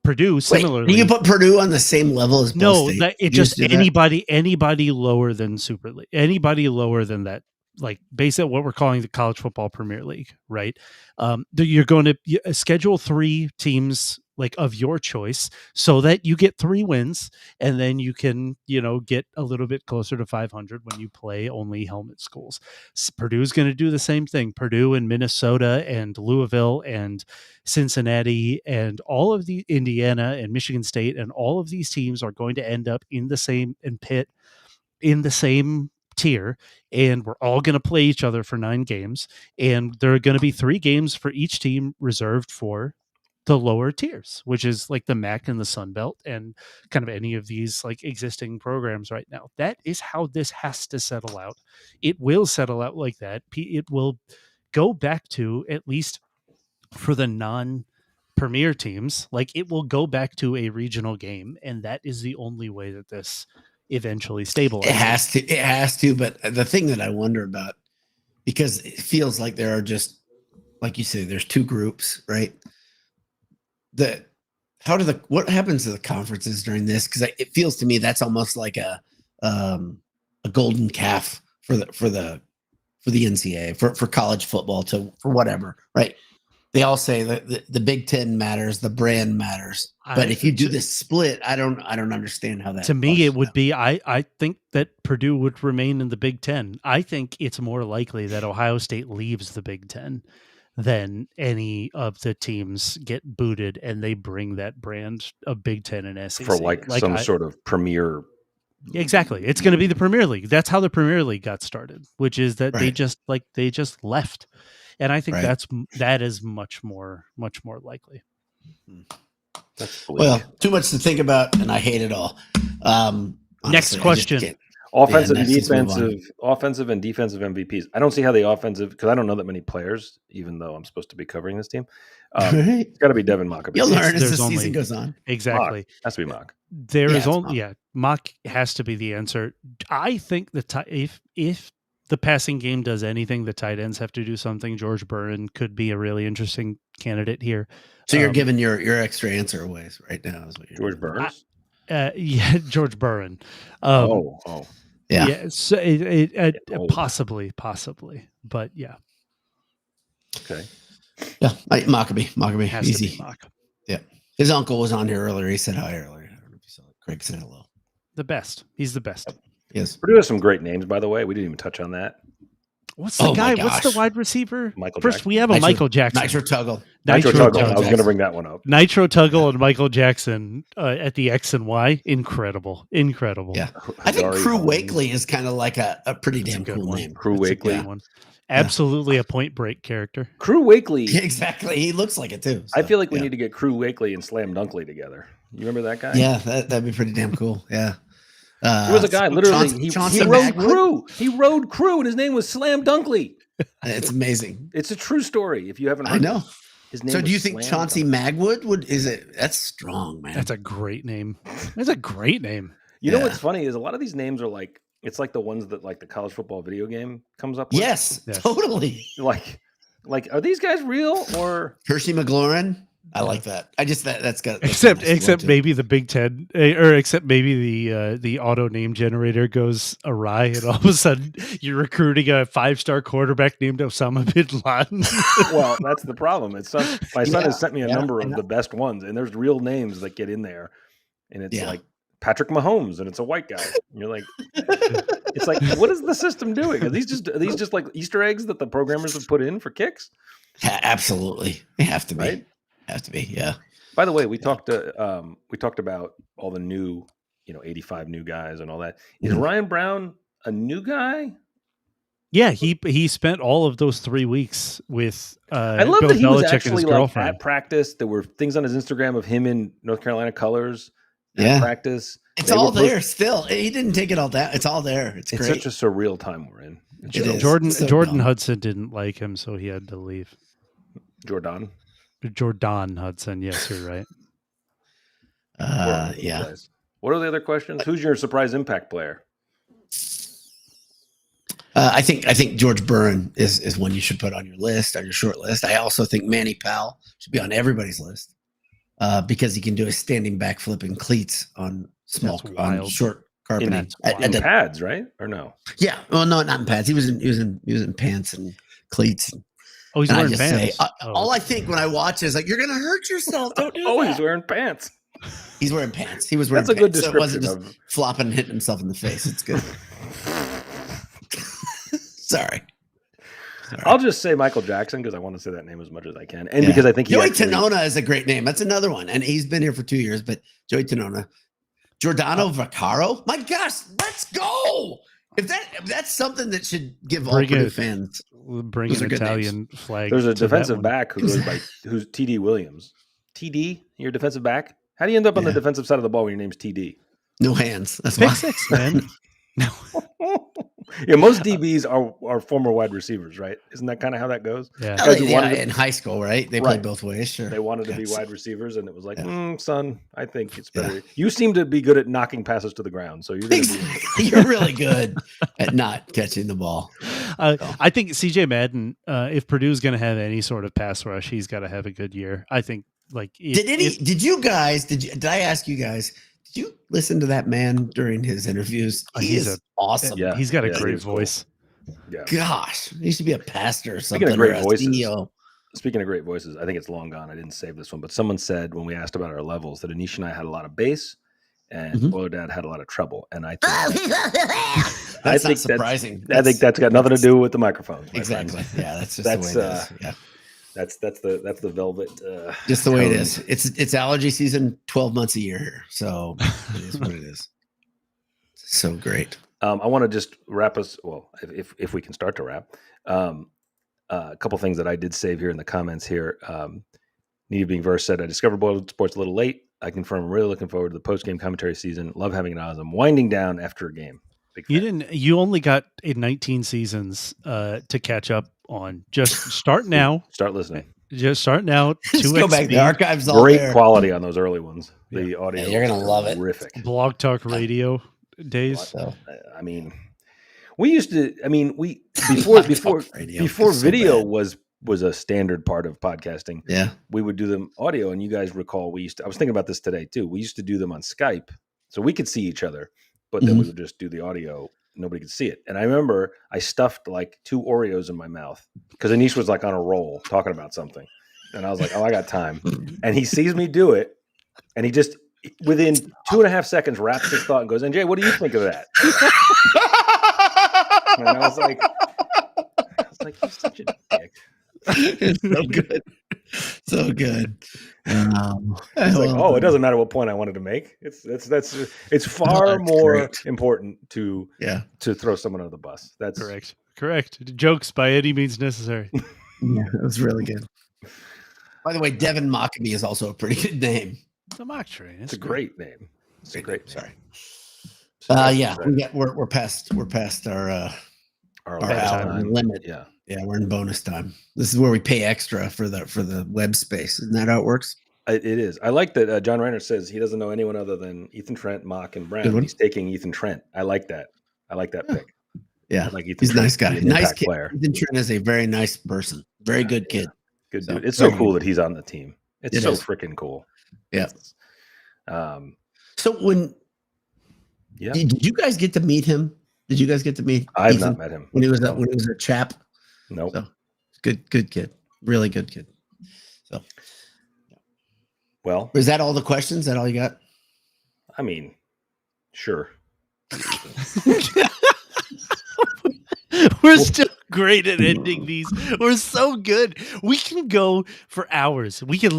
Purdue similarly. Wait, you put Purdue on the same level as Ball State? That it just anybody lower than Super League, anybody lower than that, like basically what we're calling the College Football Premier League, right? You're going to schedule 3 teams like of your choice so that you get 3 wins, and then you can get a little bit closer to 500 when you play only helmet schools. Purdue's going to do the same thing. Purdue and Minnesota and Louisville and Cincinnati and all of the Indiana and Michigan State and all of these teams are going to end up in the same Pitt in the same tier, and we're all going to play each other for 9 games, and there are going to be 3 games for each team reserved for the lower tiers, which is like the MAC and the Sun Belt and kind of any of these like existing programs right now. That is how this has to settle out. It will settle out like that. It will go back to, at least for the non-premier teams, like it will go back to a regional game, and that is the only way that this eventually stabilizes. It has to. But the thing that I wonder about, because it feels like there are just, like you say, there's 2 groups, right? What happens to the conferences during this? Because it feels to me that's almost like a golden calf for the NCAA for college football for whatever, right? They all say that the Big Ten matters, the brand matters, but if you do this split, I don't understand how that. To me, it would be. I think that Purdue would remain in the Big Ten. I think it's more likely that Ohio State leaves the Big Ten than any of the teams get booted and they bring that brand of Big Ten and SEC for like some sort of premier. Exactly, it's going to be the Premier League. That's how the Premier League got started, which is that they just left. And I think that is much more likely. Well, too much to think about, and I hate it all. Honestly, next question. Offensive and defensive MVPs. I don't see how the offensive, because I don't know that many players, even though I'm supposed to be covering this team. It's got to be Devin Mock. You'll learn as the season goes on. Exactly. Mock. Has to be Mock. There is only Mock has to be the answer. I think if the passing game does anything, the tight ends have to do something. George Burren could be a really interesting candidate here. So you're giving your extra answer away right now. Is what George Burns? George Burren. Yeah. So possibly, but yeah. Okay. Yeah, Mockabee, has easy. To be Mock. Yeah, his uncle was on here earlier. He said hi earlier. I don't know if you saw it. Craig said hello. The best. He's the best. Yes. Purdue has some great names, by the way. We didn't even touch on that. What's the guy? What's the wide receiver? Michael First, Jackson. we have a Michael Jackson. Nitro Tuggle. I was going to bring that one up. Nitro Tuggle and Michael Jackson at the X and Y. Incredible. Yeah. I think Crew Wakely is kind of like a pretty damn cool name. Crew Wakely. Absolutely a Point Break character. Crew Wakely. Yeah, exactly. He looks like it too. So, I feel like we need to get Crew Wakely and Slam Dunkley together. You remember that guy? Yeah, that'd be pretty damn cool. Yeah. He was a guy, literally, he rode Crew. He rode Crew, and his name was Slam Dunkley. It's amazing. It's a true story. If you haven't heard I know. His name so do you think Chauncey Magwood that's strong, man. That's a great name. That's a great name. You know what's funny is a lot of these names are like, it's like the ones that like the college football video game comes up with. Yes. Totally. Like are these guys real or Hershey McLaurin? I like that. I just that's got except maybe the Big Ten or except maybe the auto name generator goes awry and all of a sudden you're recruiting a 5-star quarterback named Osama bin Laden. Well, that's the problem. My son has sent me a number of the best ones, and there's real names that get in there, and it's like Patrick Mahomes, and it's a white guy. And you're like, it's like, what is the system doing? Are these just like Easter eggs that the programmers have put in for kicks? Yeah, absolutely, they have to be. Right? Have to be, yeah. By the way, we talked about all the new, 85 new guys and all that. Is Ryan Brown a new guy? Yeah, he spent all of those 3 weeks with I love Bill that he Belichick was and actually his girlfriend. at practice. There were things on his Instagram of him in North Carolina colors at practice. It's all there still. He didn't take it all down. It's all there. It's great. Such a surreal time we're in. Jordan Hudson didn't like him, so he had to leave. Jordan. Jordan Hudson. Yes, you're right. Yeah. Guys. What are the other questions? Who's your surprise impact player? I think George Burren is one you should put on your list, on your short list. I also think Manny Powell should be on everybody's list because he can do a standing backflip and cleats on short carpeting. In pads, right? Or no? Yeah. Well, no, not in pads. He was in pants and cleats. Oh, he's wearing pants. All I think when I watch is like, you're gonna hurt yourself. Don't do that. He's wearing pants. He's wearing pants. He was wearing. That's a good description. So it wasn't just flopping and hitting himself in the face. It's good. Sorry. I'll just say Michael Jackson because I want to say that name as much as I can, and because I think Joey Tonona is a great name. That's another one, and he's been here for 2 years. But Joey Tonona, Giordano Vaccaro. My gosh, let's go! If that's something that should give all Purdue fans bring an Italian flag. There's a defensive back who's TD Williams. TD, your defensive back. How do you end up on the defensive side of the ball when your name's TD? No hands. That's pick six, man. No. Yeah, most DBs are former wide receivers, right? Isn't that kind of how that goes? Yeah, in high school, right? They played both ways. Sure, they wanted to be wide receivers, and it was like, son, I think it's better. Yeah. You seem to be good at knocking passes to the ground, so you're really good at not catching the ball. I think CJ Madden, if Purdue's going to have any sort of pass rush, he's got to have a good year. I think. Did I ask you guys? Did you listen to that man during his interviews? He's awesome. Yeah, he's got a great voice. Cool. Yeah. Gosh, he should be a pastor or something. Speaking of great voices, Speaking of great voices, I think it's long gone. I didn't save this one, but someone said when we asked about our levels that Anish and I had a lot of bass and Boiler Dad had a lot of treble. And I think that's not surprising. I think that's got nothing to do with the microphone. Exactly. Yeah, that's just the way it is. Yeah. That's the velvet. Just the way it is. It's allergy season 12 months a year here. So it is what it is. So great. I want to just wrap us. Well, if we can start to wrap, a couple things that I did save here in the comments here. Need Being Verse said, I discovered Boiled Sports a little late. I confirm I'm really looking forward to the post-game commentary season. Love having it on as I'm winding down after a game. You only got 19 seasons to catch up on. Just start now. Start listening. Just start now. Just go back. The archives all great there. Quality on those early ones. The audio, you're gonna love it. Terrific. Blog Talk Radio days. I mean, we used to. I mean, we before video was a standard part of podcasting. Yeah, we would do them audio, and you guys recall we used to. I was thinking about this today too. We used to do them on Skype, so we could see each other, but then we would just do the audio. Nobody could see it. And I remember I stuffed like 2 Oreos in my mouth because Anish was like on a roll talking about something. And I was like, I got time. And he sees me do it. And he just, within 2.5 seconds, wraps his thought and goes, NJ, what do you think of that? And I was like, you're such a dick. It's so good. So good. It doesn't matter what point I wanted to make. It's far more important to throw someone under the bus. That's correct. Jokes by any means necessary. Yeah, that was really good. By the way, Devin Mockabee is also a pretty good name. The mock train. It's a great name. It's a great name. Sorry. We're past our hour limit. Yeah, we're in bonus time. This is where we pay extra for the web space. Isn't that how it works? It is. I like that John Reiner says he doesn't know anyone other than Ethan Trent, Mock, and Brown. He's taking Ethan Trent. I like that. I like that pick. Yeah, he's a nice guy. Nice kid. Player. Ethan Trent is a very nice person. Very good kid. Good dude. It's so cool that he's on the team. It's so freaking cool. Yeah. So when did you guys get to meet him? Did you guys get to meet? I've not met him when he was a chap. Nope. So, good kid. Really good kid. So, well, is that all the questions? Is that all you got? I mean, sure. We're still great at ending these. We're so good. We can go for hours. We could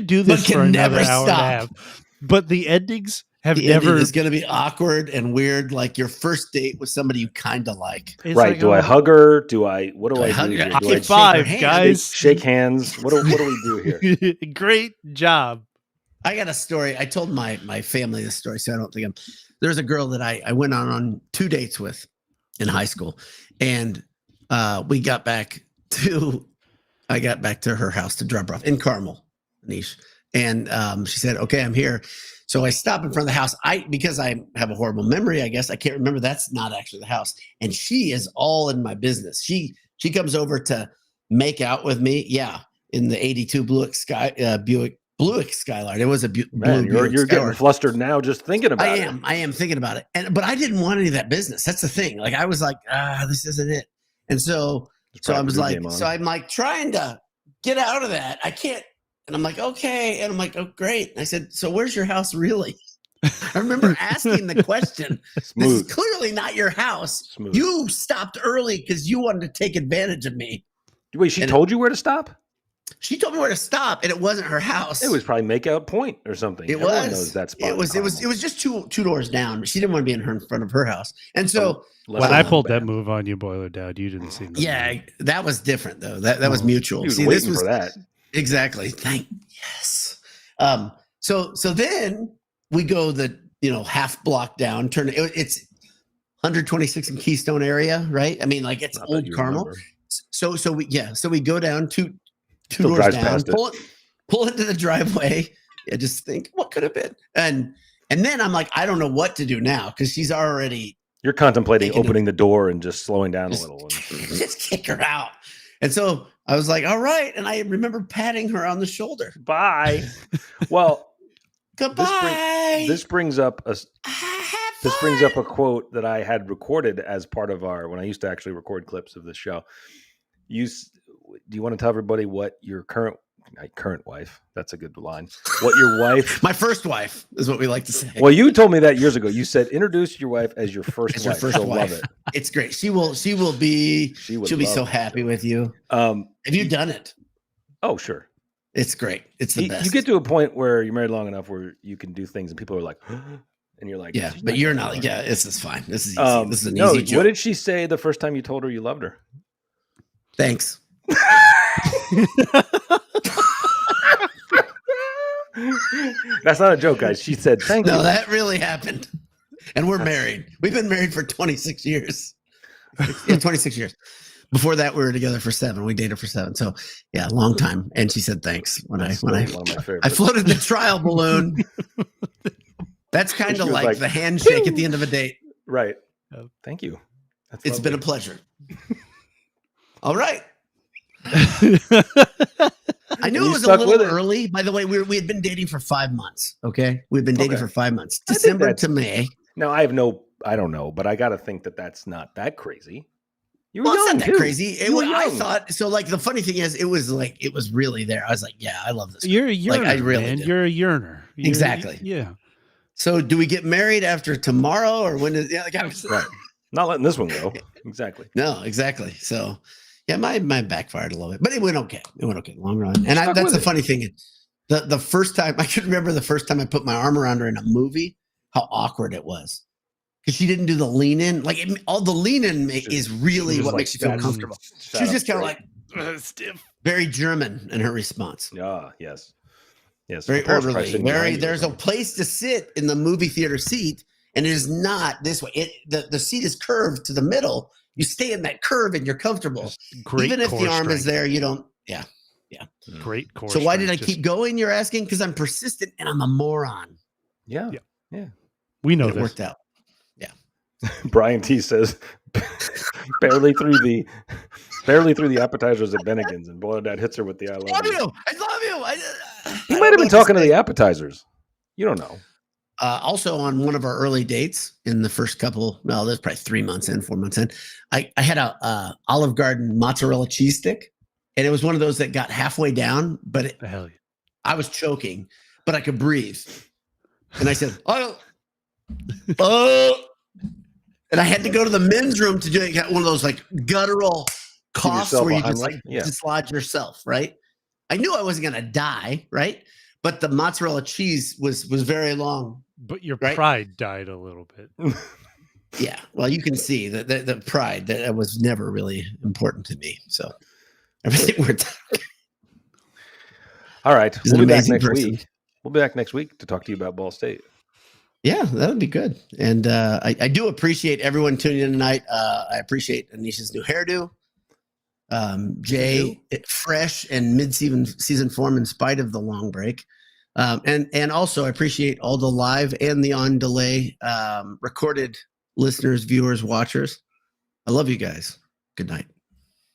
do this for another hour and a half. But the endings it's going to be awkward and weird, like your first date with somebody you kind of like. Right? Like, do I hug her? What do I do? Here? Do I five guys shake hands? What do we do here? Great job. I got a story. I told my family this story, so I don't think there's a girl that I went on 2 dates with in high school, and we got back to I got back to her house to drop her off in Carmel, Anish. And she said, okay, I'm here. So I stop in front of the house. Because I have a horrible memory, I guess I can't remember. That's not actually the house. And she is all in my business. She comes over to make out with me. Yeah, in the '82 Buick Skyline. It was a blue Buick you're Skyline. getting flustered now just thinking about it. I am thinking about it. But I didn't want any of that business. That's the thing. Like I was like, this isn't it. And so I'm like trying to get out of that. I can't. And I'm like, okay. And I'm like, oh, great. And I said, so where's your house really? I remember asking the question. This is clearly not your house. Smooth. You stopped early because you wanted to take advantage of me. Wait, she told you where to stop? She told me where to stop, and it wasn't her house. It was probably Makeout Point or something. Everyone knows that spot. It was just two doors down. She didn't want to be in front of her house. And so when I pulled that move on you, Boiler Dad, you didn't see me. Yeah, that was different though. That was mutual. See, this was for that. Exactly. Yes. So then we go the half block down. It's 126 in Keystone area, right? I mean, like it's old Carmel. Remember. So we go down two doors down, pull into the driveway. I just think, what could have been? And then I'm like, I don't know what to do now because she's already. You're contemplating opening the door and just slowing down a little. Just kick her out. And so I was like, all right. And I remember patting her on the shoulder. Bye. Well, goodbye. This brings up a quote that I had recorded as part of when I used to actually record clips of this show. Do you want to tell everybody what your current wife? That's a good line. What your wife? My first wife is what we like to say. Well, you told me that years ago. You said introduce your wife as your first wife. Your first She'll wife. love it. It's great. She'll be so happy with you. Have you done it? Oh, sure. It's great. It's the best. You get to a point where you're married long enough where you can do things and people are like, and you're like, yeah, but you're not like, yeah, this is fine. This is easy. This is an easy joke. What did she say the first time you told her you loved her? Thanks. That's not a joke, guys. She said, thank you. No, that really happened. And we're married. We've been married for 26 years. Yeah, 26 years. Before that, we were together for 7. We dated for 7. So, yeah, long time. And she said thanks when I floated the trial balloon. That's kind of like the handshake at the end of a date. Right. Thank you. It's been a pleasure. All right. I knew it was a little early. By the way, we had been dating for 5 months. Okay, we've been dating for 5 months, December to May. No, I don't know, but I got to think that that's not that crazy. You were young, it's not that crazy. I thought so. Like the funny thing is, it was really there. I was like, yeah, I love this. You're a yearner, I really man. did. You're a yearner. Exactly. Yeah. So, do we get married after tomorrow, or when? Right. Not letting this one go. Exactly. No, exactly. So. Yeah, my backfired a little bit, but it went okay. Long run. And that's the funny thing. The first time I can remember the first time I put my arm around her in a movie, how awkward it was because she didn't do the lean in. Like all the lean in is really what makes you feel comfortable. She was just kind of like stiff, very German in her response. Yeah. Yes. Very orderly. There's a place to sit in the movie theater seat, and it is not this way. The seat is curved to the middle. You stay in that curve and you're comfortable. Even if the arm is there, you don't. Yeah. Great core. So why did I keep going? You're asking because I'm persistent and I'm a moron. Yeah. We know it worked out. Yeah. Brian T says barely through the appetizers at Bennigan's, and Boiler Dad hits her with the I love you. I love you. He might have been talking to the appetizers. You don't know. Also on one of our early dates in the first couple, there's probably 3 months in, 4 months in, I had a Olive Garden mozzarella cheese stick, and it was one of those that got halfway down, but I was choking, but I could breathe. And I said, oh, and I had to go to the men's room to do it. Got one of those like guttural coughs where you just dislodge yourself, right? I knew I wasn't going to die, right? But the mozzarella cheese was very long. But your pride died a little bit. Yeah. Well, you can see that the pride that was never really important to me. So everything worked out. All right. We'll be back next week. We'll be back next week to talk to you about Ball State. Yeah, that would be good. And I do appreciate everyone tuning in tonight. I appreciate Anisha's new hairdo. Jay, fresh and mid-season form in spite of the long break. And also I appreciate all the live and the on delay recorded listeners, viewers, watchers. I love you guys. Good night.